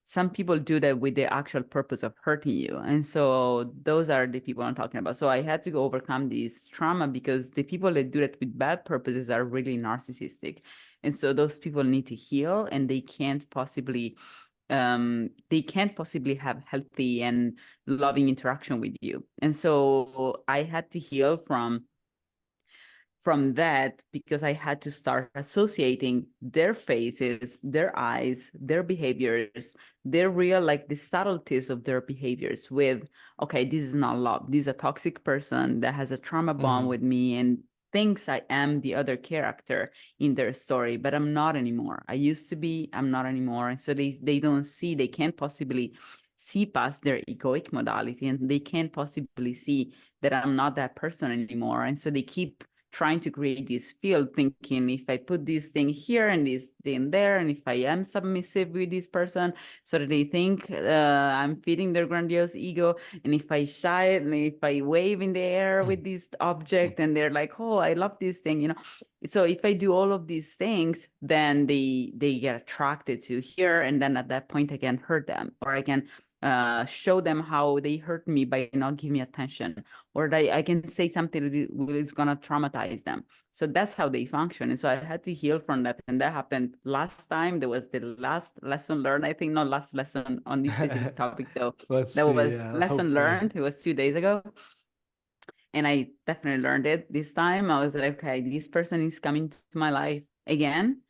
Some people do that with the actual purpose of hurting you. And so those are the people I'm talking about. So I had to go overcome this trauma, because the people that do that with bad purposes are really narcissistic. And so those people need to heal, and they can't possibly have healthy and loving interaction with you. And so I had to heal from that, because I had to start associating their faces, their eyes, their behaviors, their real, like the subtleties of their behaviors with, okay, this is not love. This is a toxic person that has a trauma bond Hmm. with me and thinks I am the other character in their story, but I'm not anymore. I used to be, I'm not anymore. And so they don't see, they can't possibly see past their egoic modality, and they can't possibly see that I'm not that person anymore. And so they keep trying to create this field, thinking if I put this thing here and this thing there, and if I am submissive with this person, so that they think I'm feeding their grandiose ego, and if I shy it, and if I wave in the air with this object, and they're like, oh, I love this thing. So if I do all of these things, then they get attracted to here, and then at that point I can hurt them, or I can show them how they hurt me by not giving me attention, or I can say something that is going to traumatize them. So that's how they function. And so I had to heal from that. And that happened last time. There was the last lesson learned, I think, not last lesson on this specific topic, though. Let's That see. was Yeah, lesson hopefully. learned. It was 2 days ago. And I definitely learned it this time. I was like, okay, this person is coming to my life again,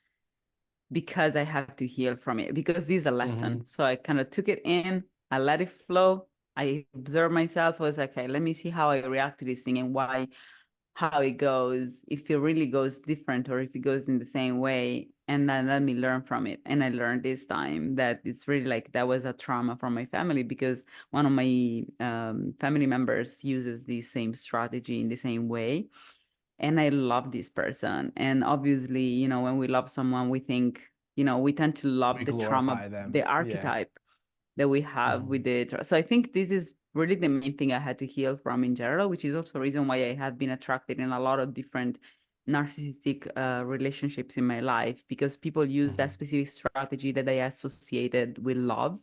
because I have to heal from it, because this is a lesson. Hmm. So I kind of took it in, I let it flow. I observed myself. I was like, okay, let me see how I react to this thing, and how it goes, if it really goes different or if it goes in the same way. And then let me learn from it. And I learned this time that it's really like that was a trauma from my family, because one of my family members uses the same strategy in the same way. And I love this person. And obviously, when we love someone, we think, we tend to love We the trauma, glorify them. the Yeah. archetype that we have Hmm. with it. So I think this is really the main thing I had to heal from in general, which is also a reason why I have been attracted in a lot of different narcissistic relationships in my life, because people use that Hmm. specific strategy that I associated with love.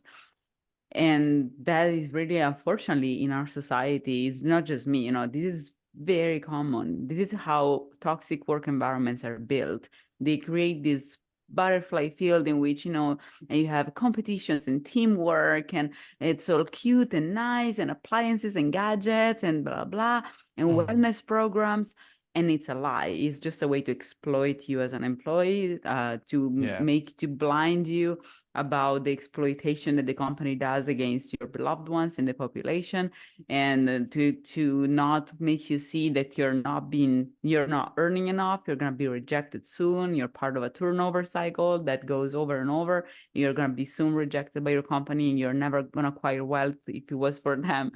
And that is really, unfortunately, in our society, it's not just me, this is very common. This is how toxic work environments are built. They create this butterfly field in which, and you have competitions and teamwork, and it's all cute and nice, and appliances and gadgets and blah, blah. and wellness programs. And it's a lie. It's just a way to exploit you as an employee, to blind you about the exploitation that the company does against your beloved ones in the population, and to not make you see that you're not earning enough, you're going to be rejected soon, you're part of a turnover cycle that goes over and over, you're going to be soon rejected by your company, and you're never going to acquire wealth if it was for them.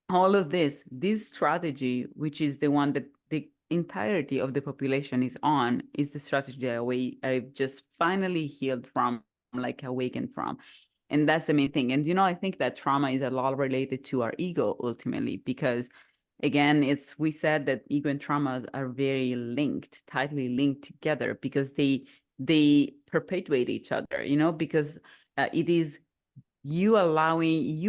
All of this strategy, which is the one that the entirety of the population is on, is the strategy I've just finally healed from, like awakened from. And that's the main thing. And I think that trauma is a lot related to our ego ultimately, because again, we said that ego and trauma are very tightly linked together, because they perpetuate each other, because it is you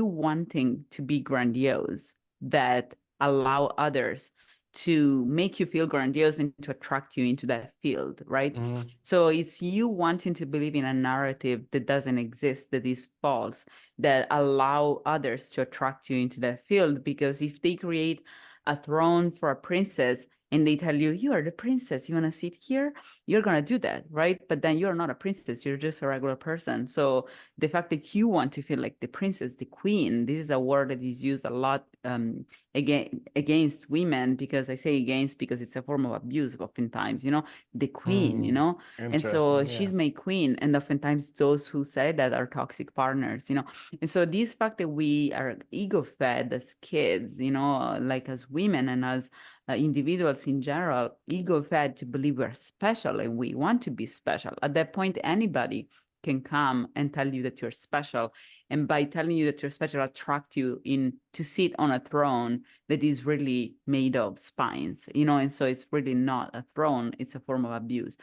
wanting to be grandiose that allow others to make you feel grandiose and to attract you into that field, right? So it's you wanting to believe in a narrative that doesn't exist, that is false, that allow others to attract you into that field. Because if they create a throne for a princess and they tell you, you are the princess, you want to sit here, you're going to do that, right? But then you're not a princess, you're just a regular person. So the fact that you want to feel like the princess, the queen, this is a word that is used a lot against women, because I say against because it's a form of abuse oftentimes, the queen, and so she's my queen. And oftentimes those who say that are toxic partners, and so this fact that we are ego fed as kids, like as women and as individuals in general, ego fed to believe we're special and we want to be special. At that point, anybody can come and tell you that you're special, and by telling you that you're special, attract you in to sit on a throne that is really made of spines, and so it's really not a throne, it's a form of abuse.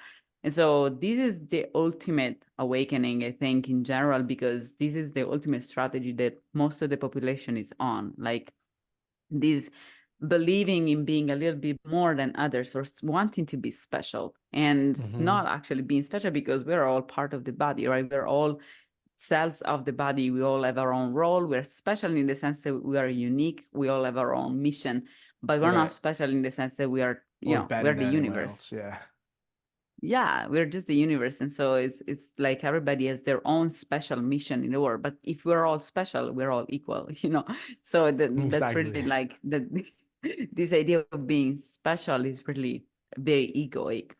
And so this is the ultimate awakening, I think, in general, because this is the ultimate strategy that most of the population is on, like this believing in being a little bit more than others, or wanting to be special, and not actually being special, because we're all part of the body, right? We're all cells of the body. We all have our own role. We're special in the sense that we are unique. We all have our own mission, but we're not special in the sense that we are, we're the universe. Yeah, we're just the universe. And so it's like everybody has their own special mission in the world. But if we're all special, we're all equal, So that's really like this idea of being special is really very egoic.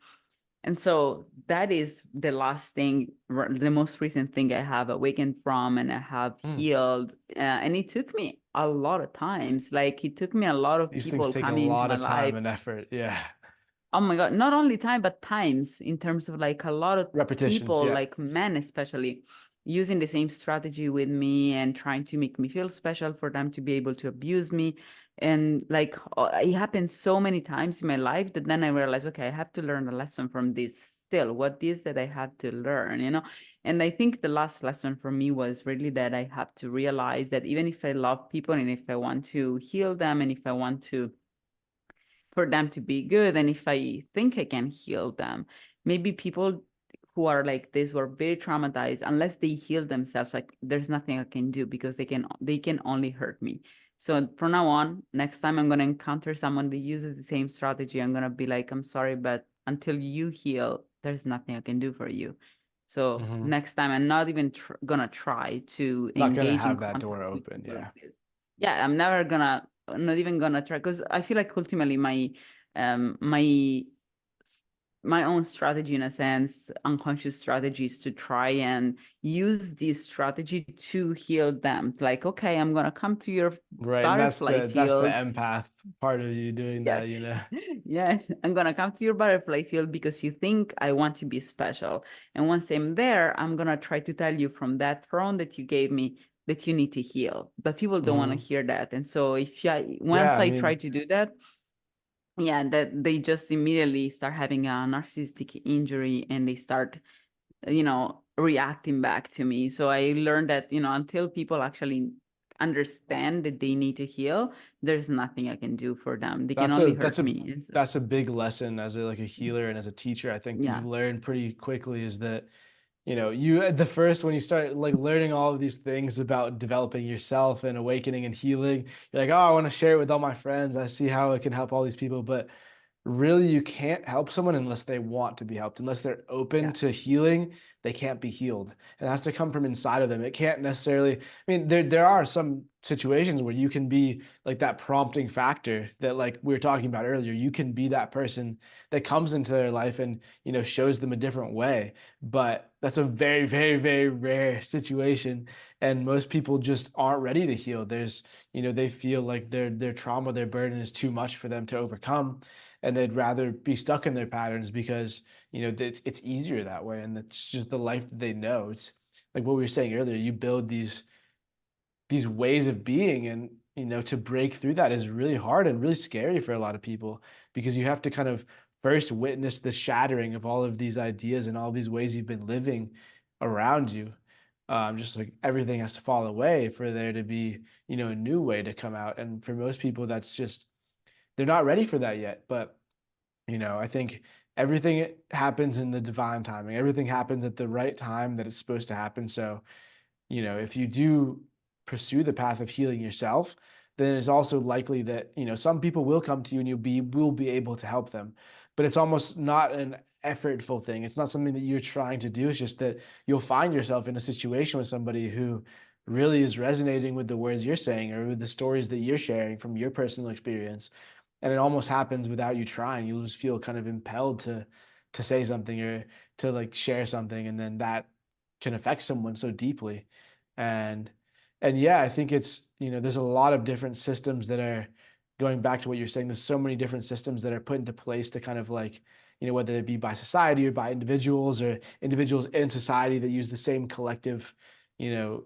And so that is the last thing, the most recent thing I have awakened from and I have healed. And it took me a lot of times. Like it took me a lot of people coming into my life. These things take a lot of time and effort. Yeah. Oh my God, not only time, but times, in terms of like a lot of people, like men especially, using the same strategy with me and trying to make me feel special for them to be able to abuse me. And like it happened so many times in my life that then I realized, okay, I have to learn a lesson from this still. What is that I have to learn, And I think the last lesson for me was really that I have to realize that even if I love people and if I want to heal them and if I want to for them to be good, and if I think I can heal them, maybe people who are like this were very traumatized, unless they heal themselves, like there's nothing I can do, because they can only hurt me. So from now on, next time I'm going to encounter someone that uses the same strategy, I'm going to be like, I'm sorry, but until you heal, there's nothing I can do for you. So next time I'm not even gonna try to engage in that door open. Yeah. Yeah, I'm not even gonna try, because I feel like ultimately my own strategy, in a sense, unconscious strategies, to try and use this strategy to heal them. Like, okay, I'm gonna come to your butterfly field. That's the empath part of you doing that, Yes, I'm gonna come to your butterfly field because you think I want to be special. And once I'm there, I'm gonna try to tell you from that throne that you gave me that you need to heal. But people don't want to hear that. And so once I try to do that, that they just immediately start having a narcissistic injury and they start, reacting back to me. So I learned that, until people actually understand that they need to heal, there's nothing I can do for them. They can only hurt me. That's a big lesson as a healer and as a teacher. I think you've learned pretty quickly, is that you the first when you start like learning all of these things about developing yourself and awakening and healing, you're like, oh, I want to share it with all my friends. I see how it can help all these people, but really you can't help someone unless they want to be helped. Unless they're open Yeah. to healing, they can't be healed. It has to come from inside of them. It can't necessarily, I mean, there are some situations where you can be like that prompting factor that like we were talking about earlier. You can be that person that comes into their life and, shows them a different way. But that's a very, very, very rare situation. And most people just aren't ready to heal. They feel like their trauma, their burden is too much for them to overcome, and they'd rather be stuck in their patterns because it's easier that way, and it's just the life that they know. It's like what we were saying earlier. You build these ways of being, and to break through that is really hard and really scary for a lot of people, because you have to kind of first witness the shattering of all of these ideas and all these ways you've been living around you. Just like everything has to fall away for there to be a new way to come out, and for most people that's just they're not ready for that yet. But I think everything happens in the divine timing. Everything happens at the right time that it's supposed to happen. So, if you do pursue the path of healing yourself, then it's also likely that, some people will come to you and will be able to help them. But it's almost not an effortful thing. It's not something that you're trying to do. It's just that you'll find yourself in a situation with somebody who really is resonating with the words you're saying or with the stories that you're sharing from your personal experience, and it almost happens without you trying. You'll just feel kind of impelled to say something or to like share something, and then that can affect someone so deeply. And yeah, I think there's a lot of different systems that are going back to what you're saying. There's so many different systems that are put into place to kind of like, whether it be by society or by individuals, or individuals in society that use the same collective, you know,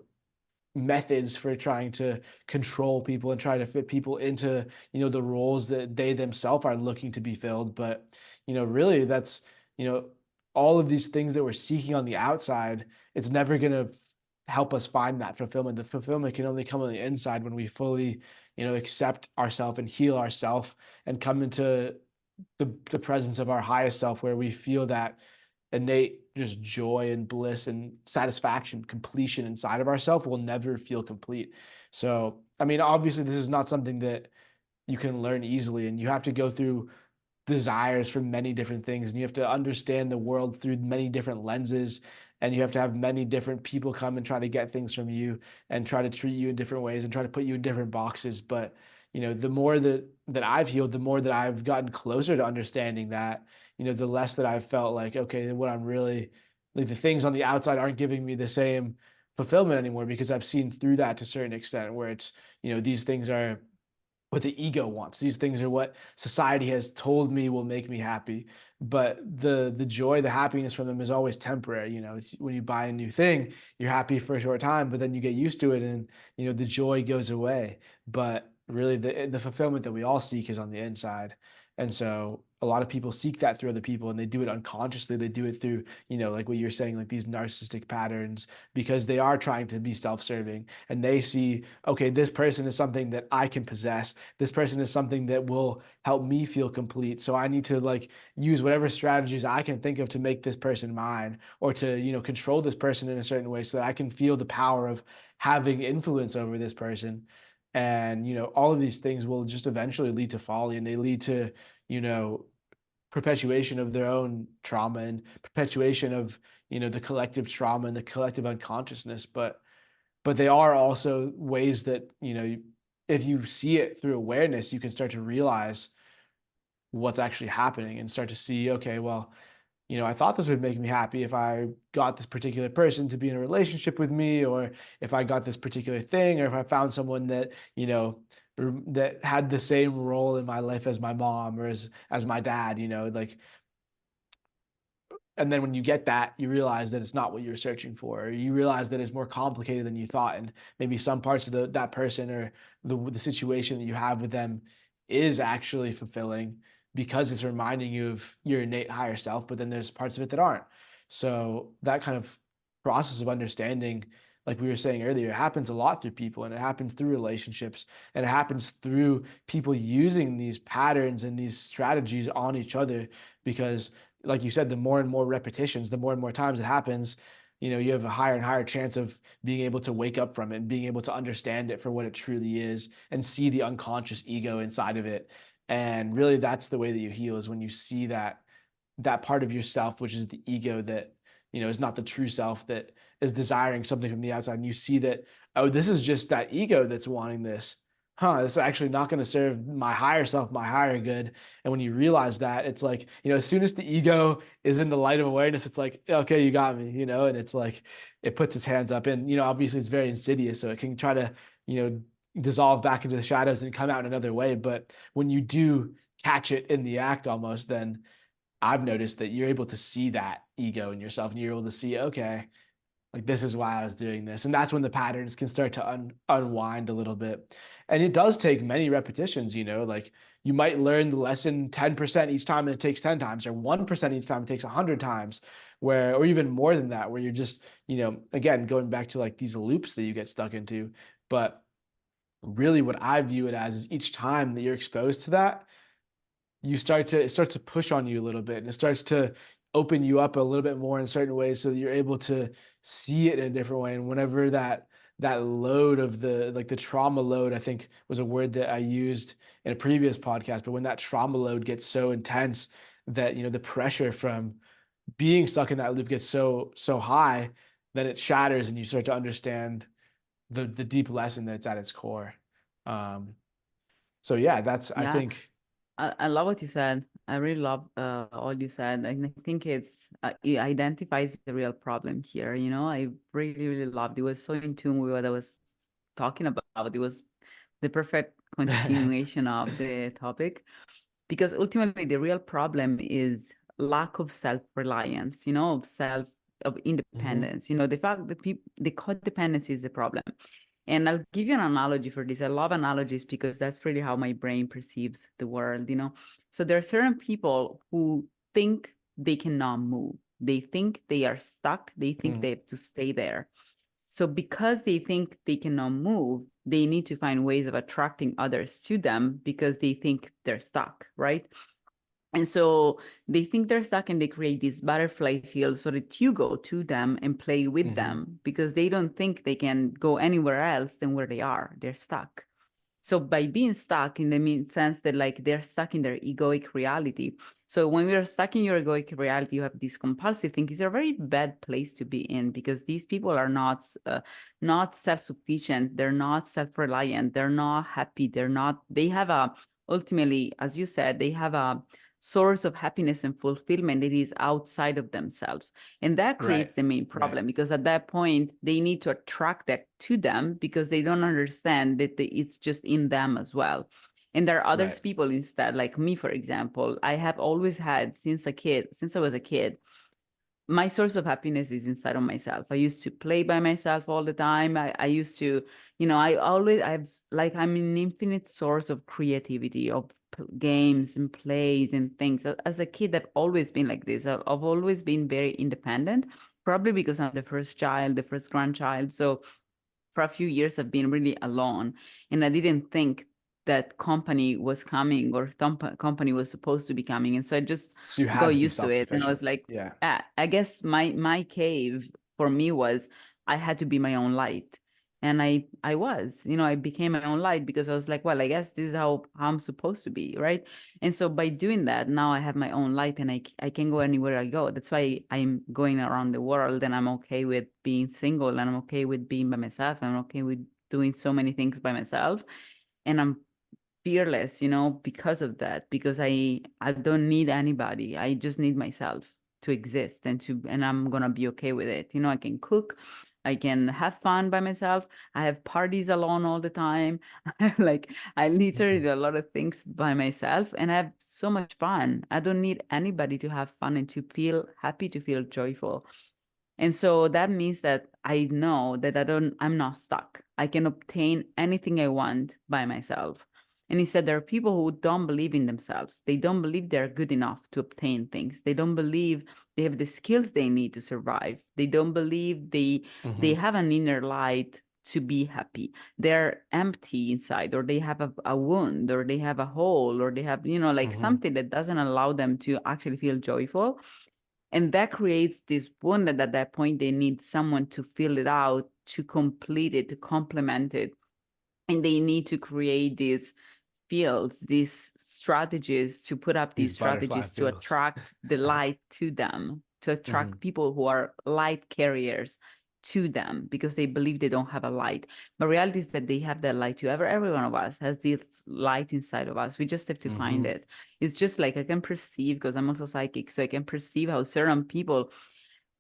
methods for trying to control people and try to fit people into the roles that they themselves are looking to be filled. But really that's you know all of these things that we're seeking on the outside, it's never going to help us find that fulfillment. The fulfillment can only come on the inside when we fully accept ourselves and heal ourselves and come into the presence of our highest self, where we feel that innate just joy and bliss and satisfaction, completion inside of ourselves. Will never feel complete. So, I mean, obviously, this is not something that you can learn easily, and you have to go through desires for many different things, and you have to understand the world through many different lenses, and you have to have many different people come and try to get things from you and try to treat you in different ways and try to put you in different boxes. But the more that I've healed, the more that I've gotten closer to understanding that, the less that I've felt like, okay, what I'm really like, the things on the outside aren't giving me the same fulfillment anymore, because I've seen through that to a certain extent, where it's these things are what the ego wants. These things are what society has told me will make me happy. But the joy, the happiness from them is always temporary. When you buy a new thing, you're happy for a short time, but then you get used to it, and the joy goes away. But really, the fulfillment that we all seek is on the inside. And so a lot of people seek that through other people, and they do it unconsciously. They do it through, like what you're saying, like these narcissistic patterns, because they are trying to be self-serving, and they see, okay, this person is something that I can possess. This person is something that will help me feel complete. So I need to like use whatever strategies I can think of to make this person mine, or to, control this person in a certain way so that I can feel the power of having influence over this person. And, all of these things will just eventually lead to folly, and they lead to, you know, perpetuation of their own trauma and perpetuation of, the collective trauma and the collective unconsciousness. But they are also ways that, if you see it through awareness, you can start to realize what's actually happening and start to see, okay, well, I thought this would make me happy if I got this particular person to be in a relationship with me, or if I got this particular thing, or if I found someone that, that had the same role in my life as my mom or as my dad, like, and then when you get that, you realize that it's not what you're searching for, or you realize that it's more complicated than you thought, and maybe some parts of that person or the situation that you have with them is actually fulfilling because it's reminding you of your innate higher self, but then there's parts of it that aren't. So that kind of process of understanding, like we were saying earlier, it happens a lot through people, and it happens through relationships, and it happens through people using these patterns and these strategies on each other. Because like you said, the more and more repetitions, the more and more times it happens, you have a higher and higher chance of being able to wake up from it and being able to understand it for what it truly is and see the unconscious ego inside of it. And really, that's the way that you heal, is when you see that part of yourself, which is the ego, that is not the true self, that is desiring something from the outside, and you see that, oh, this is just that ego that's wanting this. This is actually not going to serve my higher self, my higher good. And when you realize that, it's like, as soon as the ego is in the light of awareness, it's like, okay, you got me, and it's like it puts its hands up. And obviously it's very insidious, so it can try to dissolve back into the shadows and come out in another way. But when you do catch it in the act almost, then I've noticed that you're able to see that ego in yourself, and you're able to see, okay, like this is why I was doing this. And that's when the patterns can start to unwind a little bit. And it does take many repetitions, like you might learn the lesson 10% each time and it takes 10 times, or 1% each time it takes 100 times, or even more than that, where you're just, again, going back to like these loops that you get stuck into. But really what I view it as is each time that you're exposed to that, it starts to push on you a little bit, and it starts to open you up a little bit more in certain ways, so that you're able to see it in a different way. And whenever that load of the trauma load, I think was a word that I used in a previous podcast, but when that trauma load gets so intense that the pressure from being stuck in that loop gets so high, then it shatters and you start to understand the deep lesson that's at its core. So yeah, that's, I Yeah. think. I love what you said. I really love all you said. And I think it identifies the real problem here. I really, really loved it. It was so in tune with what I was talking about. It was the perfect continuation of the topic, because ultimately the real problem is lack of self-reliance, of Mhm. independence. The fact that the codependency is the problem. And I'll give you an analogy for this. I love analogies because that's really how my brain perceives the world. So there are certain people who think they cannot move. They think they are stuck. They think they Mhm. have to stay there. So because they think they cannot move, they need to find ways of attracting others to them because they think they're stuck, right? And so they think they're stuck, and they create these butterfly fields so that you go to them and play with Mhm. them, because they don't think they can go anywhere else than where they are. They're stuck. So by being stuck, in the sense that like they're stuck in their egoic reality. So when we are stuck in your egoic reality, you have these compulsive things. It's a very bad place to be in, because these people are not self-sufficient. They're not self-reliant. They're not happy. They have ultimately, as you said, they have a source of happiness and fulfillment that is outside of themselves. And that Right. creates the main Right. problem, because at that point, they need to attract that to them, because they don't understand that it's just in them as well. And there are other Right. people instead, like me, for example. I have always had, since I was a kid, my source of happiness is inside of myself. I used to play by myself all the time. I used to, I'm an infinite source of creativity, of games and plays and things. As a kid, I've always been like this. I've always been very independent, probably because I'm the first child, the first grandchild. So for a few years, I've been really alone, and I didn't think that company was coming, or company was supposed to be coming. And so I just So you got had to be used to it. And I was self-sufficient. like, Yeah. I guess my cave for me was, I had to be my own light. And I was, I became my own light, because I was like, well, I guess this is how I'm supposed to be, right? And so by doing that, now I have my own light, and I can go anywhere I go. That's why I'm going around the world, and I'm okay with being single, and I'm okay with being by myself, and I'm okay with doing so many things by myself. And I'm fearless, because of that, because I don't need anybody. I just need myself to exist, and I'm gonna be okay with it. I can cook, I can have fun by myself. I have parties alone all the time. Like, I literally Mhm. do a lot of things by myself, and I have so much fun. I don't need anybody to have fun and to feel happy, to feel joyful. And so that means that I know that I'm not stuck. I can obtain anything I want by myself. And instead, there are people who don't believe in themselves. They don't believe they're good enough to obtain things. They don't believe they have the skills they need to survive. They don't believe they Mhm. have an inner light to be happy. They're empty inside, or they have a wound, or they have a hole, or they have, like Mhm. something that doesn't allow them to actually feel joyful. And that creates this wound that at that point they need someone to fill it out, to complete it, to complement it. And they need to create these fields, these strategies, to put up these These butterfly strategies to fields. attract the light to them, to attract people who are light carriers to them, because they believe they don't have a light. But reality is that they have that light too. Every one of us has this light inside of us. We just have to find it. It's just like I can perceive, because I'm also psychic, so I can perceive how certain people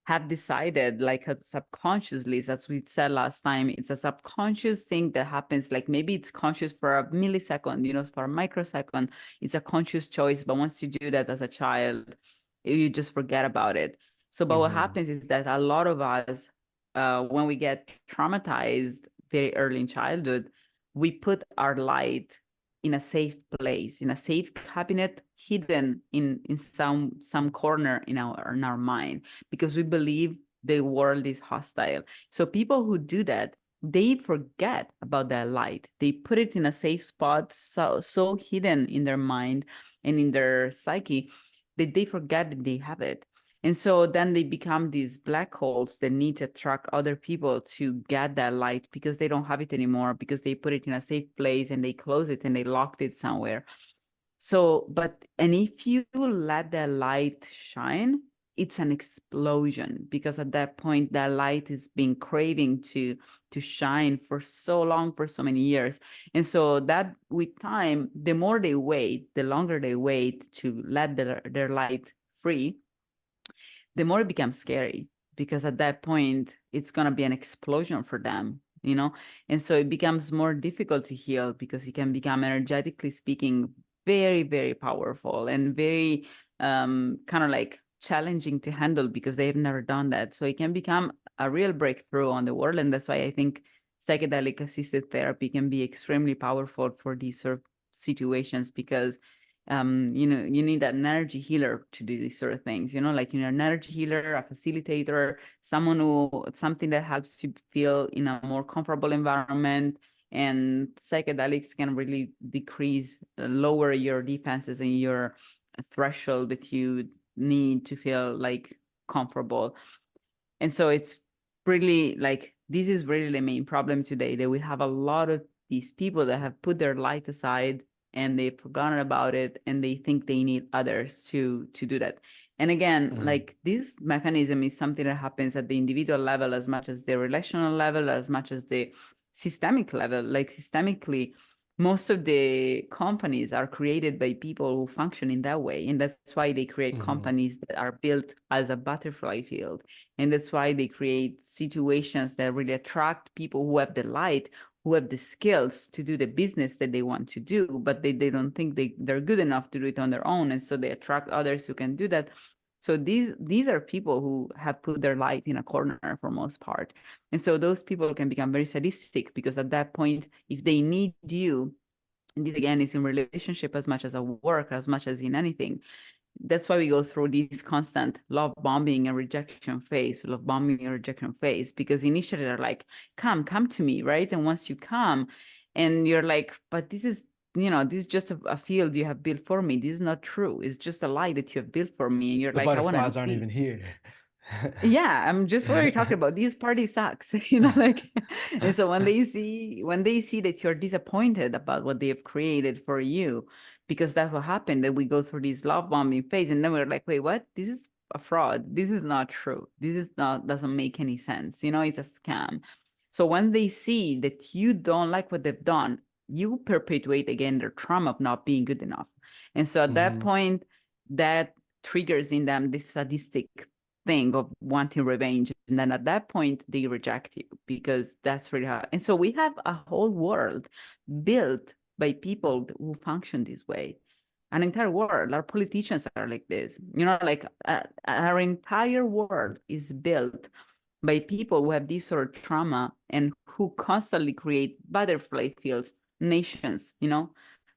have decided, like subconsciously, as we said last time, it's a subconscious thing that happens. Like maybe it's conscious for a millisecond, you know, for a microsecond, it's a conscious choice. But once you do that as a child, you just forget about it. So, but what happens is that a lot of us, when we get traumatized very early in childhood, we put our light in a safe place, in a safe cabinet, hidden in some corner in our mind, because we believe the world is hostile. So people who do that, they forget about their light. They put it in a safe spot, so hidden in their mind and in their psyche, that they forget that they have it. And so then they become these black holes that need to attract other people to get that light, because they don't have it anymore, because they put it in a safe place and they close it and they locked it somewhere. So, and if you let that light shine, it's an explosion, because at that point, that light is being craving to shine for so long, for so many years. And so that with time, the more they wait, the longer they wait to let their light free, the more it becomes scary, because at that point it's going to be an explosion for them, you know. And so it becomes more difficult to heal, because it can become, energetically speaking, very, very powerful and very kind of like challenging to handle, because they've never done that. So it can become a real breakthrough on the world. And that's why I think psychedelic assisted therapy can be extremely powerful for these sort of situations, because you know, you need an energy healer to do these sort of things, you know, like, you know, an energy healer, a facilitator, something that helps you feel in a more comfortable environment. And psychedelics can really lower your defenses and your threshold that you need to feel like comfortable. And so it's really like, this is really the main problem today, that we have a lot of these people that have put their light aside and they've forgotten about it, and they think they need others to do that. And again, like, this mechanism is something that happens at the individual level as much as the relational level, as much as the systemic level. Like, systemically, most of the companies are created by people who function in that way. And that's why they create companies that are built as a butterfly field. And that's why they create situations that really attract people who have the light, who have the skills to do the business that they want to do, but they don't think they're good enough to do it on their own. And so they attract others who can do that. So these are people who have put their light in a corner for most part. And so those people can become very sadistic, because at that point, if they need you, and this again is in relationship as much as a work, as much as in anything, that's why we go through this constant love bombing and rejection phase, because initially they're like, come to me, right? And once you come, and you're like, but this is, you know, this is just a field you have built for me. This is not true. It's just a lie that you have built for me. And you're The like, I want to butterflies aren't leave. even here. Yeah, I'm just what you're talking about. This party sucks, you know, like. And so when they see that you're disappointed about what they have created for you, because that's what happened, that we go through this love bombing phase, and then we're like, wait, what? This is a fraud. This is not true. This is not, doesn't make any sense. You know, it's a scam. So when they see that you don't like what they've done, you perpetuate again their trauma of not being good enough. And so at that point, that triggers in them this sadistic thing of wanting revenge. And then at that point, they reject you, because that's really hard. And so we have a whole world built by people who function this way. An entire world. Our politicians are like this. You know, like our entire world is built by people who have this sort of trauma and who constantly create butterfly fields, nations, you know,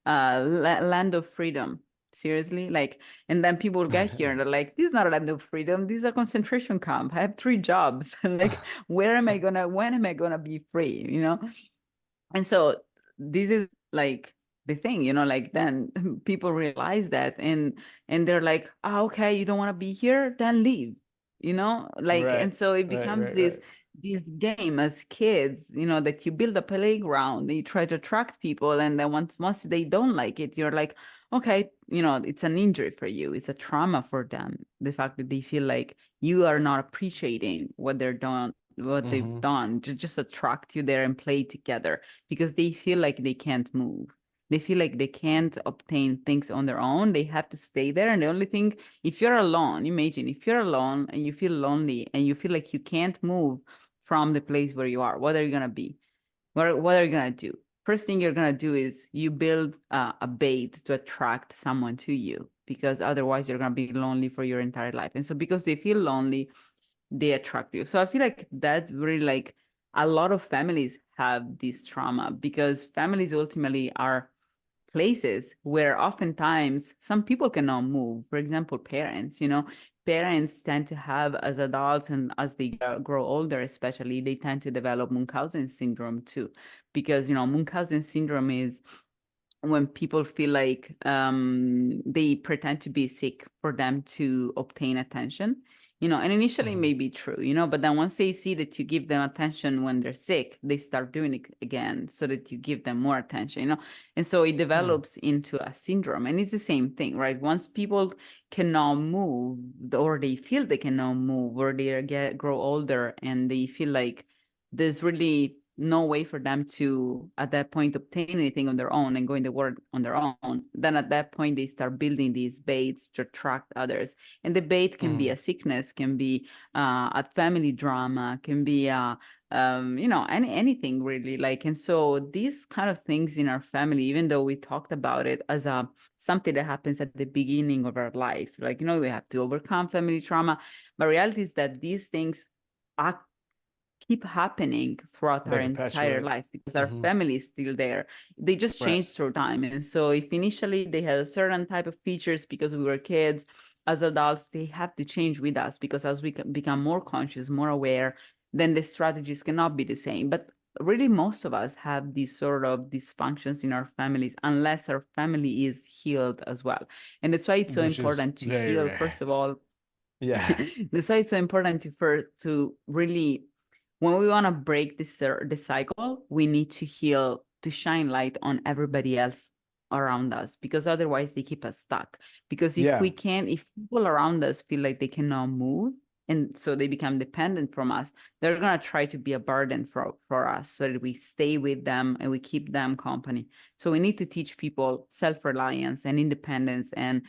land of freedom. Seriously, like, and then people get here and they're like, this is not a land of freedom, this is a concentration camp. I have 3 jobs. Like, when am I gonna be free, you know? And so this is like the thing, like then people realize that, and they're like, oh, okay, you don't want to be here, then leave, like, Right, and so it right, becomes right, this right. this game as kids, that you build a playground, and you try to attract people, and then once they don't like it, you're like, okay, it's an injury for you, it's a trauma for them, the fact that they feel like you are not appreciating what they've Hmm. done to just attract you there and play together, because they feel like they can't move. They feel like they can't obtain things on their own. They have to stay there. And the only thing, if you're alone, imagine if you're alone and you feel lonely and you feel like you can't move from the place where you are, what are you going to be? What are you going to do? First thing you're going to do is you build a bait to attract someone to you, because otherwise you're going to be lonely for your entire life. And so because they feel lonely, they attract you. So I feel like that really, like, a lot of families have this trauma, because families ultimately are places where oftentimes some people cannot move. For example, parents, parents tend to have, as adults and as they grow older, especially, they tend to develop Munchausen syndrome too, because, Munchausen syndrome is when people feel like they pretend to be sick for them to obtain attention, and initially it Hmm. may be true, but then once they see that you give them attention when they're sick, they start doing it again so that you give them more attention, and so it Hmm. develops into a syndrome. And it's the same thing, right? Once people cannot move, or they feel they cannot move, or they grow older and they feel like there's really no way for them to at that point obtain anything on their own and go in the world on their own, then at that point they start building these baits to attract others. And the bait can be Hmm. a sickness, can be a family drama, can be anything really, like. And so these kind of things in our family, even though we talked about it as a something that happens at the beginning of our life, like, we have to overcome family trauma, but reality is that these things act keep happening throughout They our entire perpetuate. life, because our Hmm. family is still there. They just Right. change through time. And so if initially they had a certain type of features because we were kids, as adults, they have to change with us, because as we become more conscious, more aware, then the strategies cannot be the same. But really, most of us have these sort of dysfunctions in our families, unless our family is healed as well. And that's why it's so Which is important to very heal, rare. first of all. Yeah. That's why it's so important to really, when we want to break this cycle, we need to heal, to shine light on everybody else around us, because otherwise they keep us stuck. Because Yeah. if people around us feel like they cannot move, and so they become dependent from us, they're gonna try to be a burden for us, so that we stay with them and we keep them company. So we need to teach people self-reliance and independence, and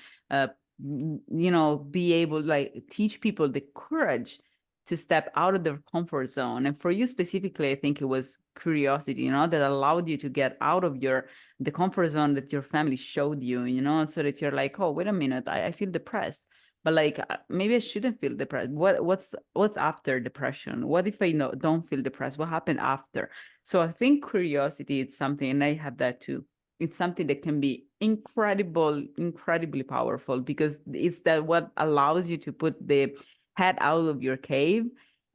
be able, like, teach people the courage to step out of their comfort zone. And for you specifically, I think it was curiosity, that allowed you to get out of the comfort zone that your family showed you, so that you're like, oh, wait a minute, I feel depressed. But like, maybe I shouldn't feel depressed. What's after depression? What if I don't feel depressed? What happened after? So I think curiosity is something, and I have that too. It's something that can be incredibly powerful, because it's that what allows you to put the head out of your cave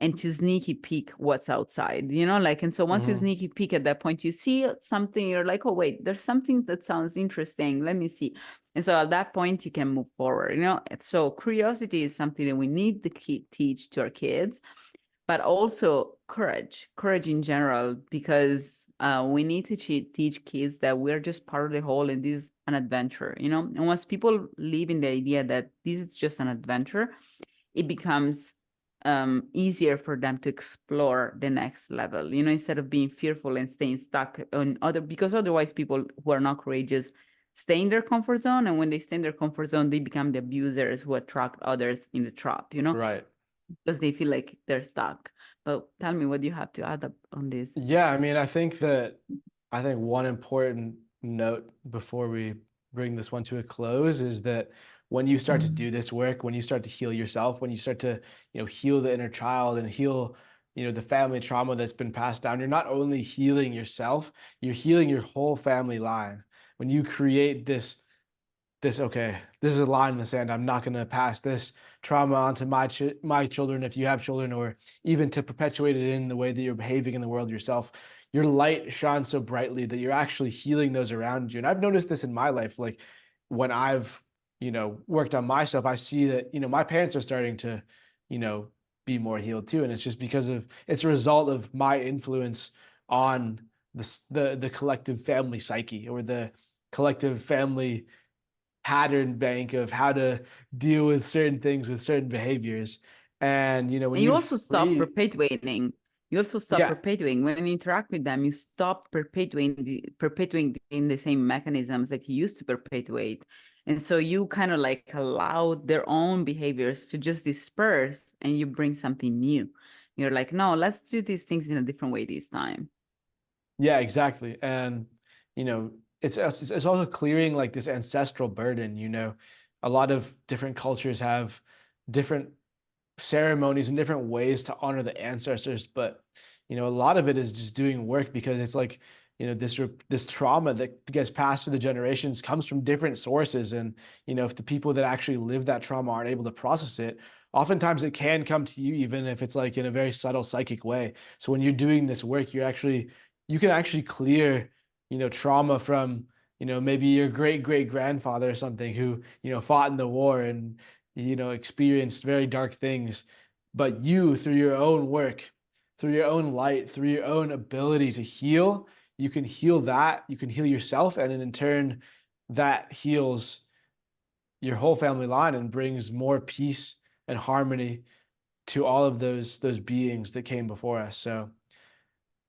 and to sneaky peek what's outside, like. And so once you Hmm. sneaky peek, at that point you see something, you're like, oh wait, there's something that sounds interesting, let me see. And so at that point you can move forward. So curiosity is something that we need to teach to our kids, but also courage in general, because we need to teach kids that we're just part of the whole, and this is an adventure, and once people live in the idea that this is just an adventure, it becomes easier for them to explore the next level, instead of being fearful and staying stuck on because otherwise people who are not courageous stay in their comfort zone, and when they stay in their comfort zone, they become the abusers who attract others in the trap, Right. because they feel like they're stuck. But tell me, what do you have to add up on this? Yeah, I mean, I think one important note before we bring this one to a close is that when you start to do this work, when you start to heal yourself, when you start to, heal the inner child and heal, the family trauma that's been passed down, you're not only healing yourself, you're healing your whole family line. When you create okay, this is a line in the sand. I'm not going to pass this trauma onto my children if you have children, or even to perpetuate it in the way that you're behaving in the world yourself. your light shines so brightly that you're actually healing those around you. And I've noticed this in my life, like when I've, worked on myself, I see that, my parents are starting to, you know, be more healed too. And it's just because of it's a result of my influence on the collective family psyche, or the collective family pattern bank of how to deal with certain things with certain behaviors. And when And you you're also stop free, perpetuating. You also stop yeah, perpetuating. When you interact with them, you stop perpetuating in the same mechanisms that you used to perpetuate. And so you kind of like allow their own behaviors to just disperse, and you bring something new. You're like, no, let's do these things in a different way this time. yeah, exactly. And you know it's also clearing like this ancestral burden. A lot of different cultures have different ceremonies and different ways to honor the ancestors, but a lot of it is just doing work, because it's like this trauma that gets passed through the generations comes from different sources. And if the people that actually live that trauma aren't able to process it, oftentimes it can come to you, even if it's like in a very subtle psychic way. So when you're doing this work, you can actually clear trauma from maybe your great great grandfather or something, who fought in the war and experienced very dark things. But you, through your own work, through your own light, through your own ability to heal, you can heal that, you can heal yourself, and then in turn that heals your whole family line and brings more peace and harmony to all of those beings that came before us. So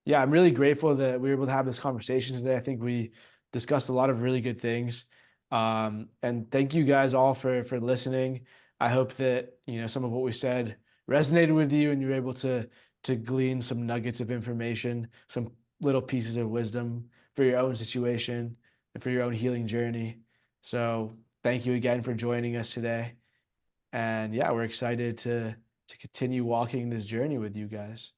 yeah, I'm really grateful that we were able to have this conversation today. I think we discussed a lot of really good things. And thank you guys all for listening. I hope that some of what we said resonated with you, and you were able to glean some nuggets of information, some little pieces of wisdom for your own situation and for your own healing journey. So thank you again for joining us today. And yeah, we're excited to continue walking this journey with you guys.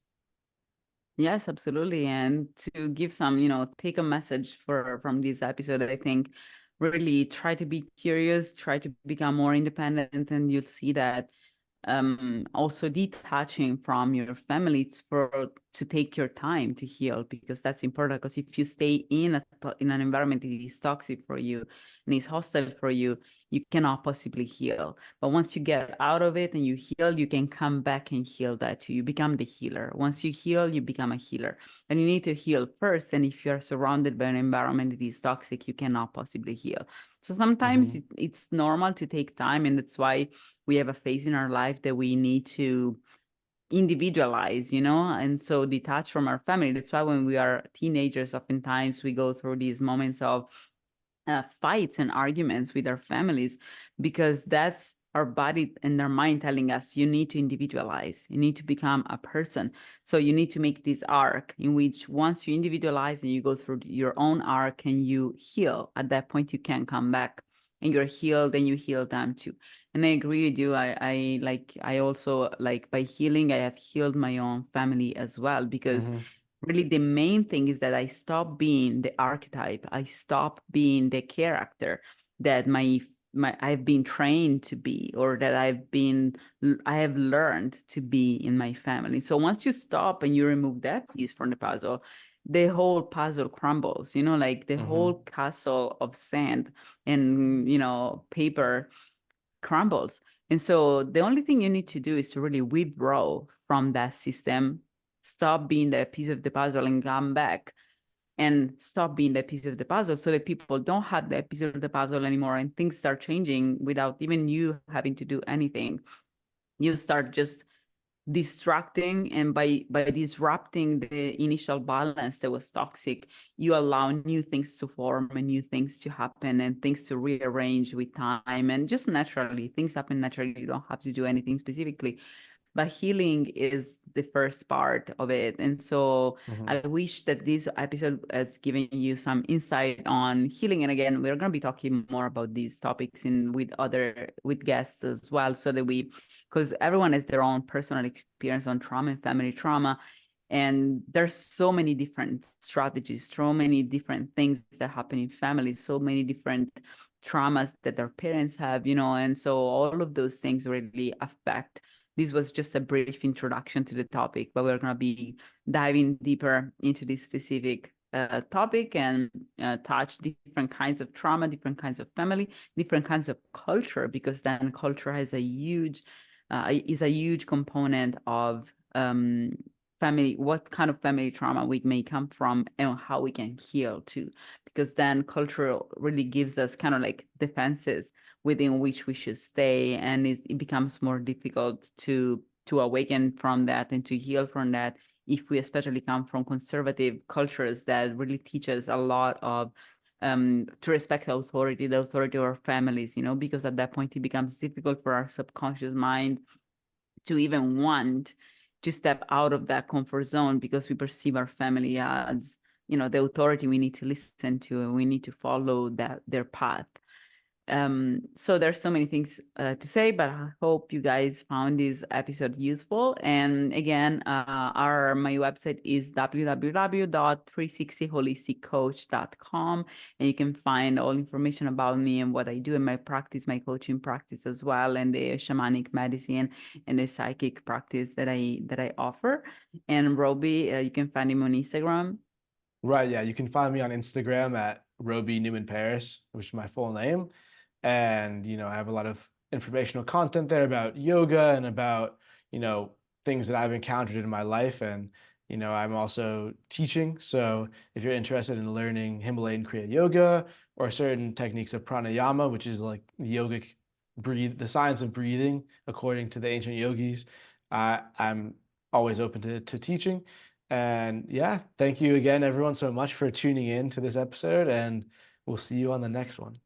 Yes, absolutely. And to give some, take a message from this episode, I think really try to be curious, try to become more independent, and you'll see that also detaching from your family to take your time to heal, because that's important. Because if you stay in an environment that is toxic for you and is hostile for you cannot possibly heal. But once you get out of it and you heal, you can come back and heal that too. You become the healer. Once you heal, you become a healer. And you need to heal first. And if you're surrounded by an environment that is toxic, you cannot possibly heal. So sometimes Mhm. it's normal to take time. And that's why we have a phase in our life that we need to individualize, and so detach from our family. That's why when we are teenagers, oftentimes we go through these moments of fights and arguments with our families, because that's our body and our mind telling us you need to individualize, you need to become a person. So you need to make this arc in which once you individualize and you go through your own arc and you heal, at that point you can come back and you're healed and you heal them too. And I agree with you. I also like by healing, I have healed my own family as well, because Mhm. really the main thing is that I stop being the archetype. I stop being the character that my I've been trained to be, or that I have learned to be in my family. So once you stop and you remove that piece from the puzzle, the whole puzzle crumbles, like the Mhm. whole castle of sand and paper crumbles. And so the only thing you need to do is to really withdraw from that system, stop being that piece of the puzzle and come back, and stop being that piece of the puzzle, so that people don't have that piece of the puzzle anymore and things start changing without even you having to do anything. You start just distracting, and by disrupting the initial balance that was toxic, you allow new things to form and new things to happen and things to rearrange with time, and just naturally things happen naturally. You don't have to do anything specifically, but healing is the first part of it. And so I Mhm. wish that this episode has given you some insight on healing. And again, we're going to be talking more about these topics with guests as well, so that because everyone has their own personal experience on trauma and family trauma. And there's so many different strategies, so many different things that happen in families, so many different traumas that their parents have, and so all of those things really affect this was just a brief introduction to the topic, but we're going to be diving deeper into this specific topic and touch different kinds of trauma, different kinds of family, different kinds of culture, because then culture has is a huge component of family, what kind of family trauma we may come from and how we can heal too, because then culture really gives us kind of like defenses within which we should stay, and it becomes more difficult to awaken from that and to heal from that if we especially come from conservative cultures that really teach us a lot of to respect the authority of our families, you know, because at that point it becomes difficult for our subconscious mind to even want to step out of that comfort zone, because we perceive our family as, you know, the authority we need to listen to, and we need to follow their path. So there's so many things to say, but I hope you guys found this episode useful. And again, my website is www.360holisticcoach.com, and you can find all information about me and what I do in my practice, my coaching practice as well, and the shamanic medicine and the psychic practice that I offer. And Robie, you can find him on Instagram. Right, yeah, you can find me on Instagram at Robie Newman-Paris, which is my full name. And, I have a lot of informational content there about yoga and about, things that I've encountered in my life. And, I'm also teaching. So if you're interested in learning Himalayan Kriya Yoga or certain techniques of pranayama, which is like yogic the science of breathing according to the ancient yogis, I'm always open to teaching. And yeah, thank you again, everyone, so much for tuning in to this episode, and we'll see you on the next one.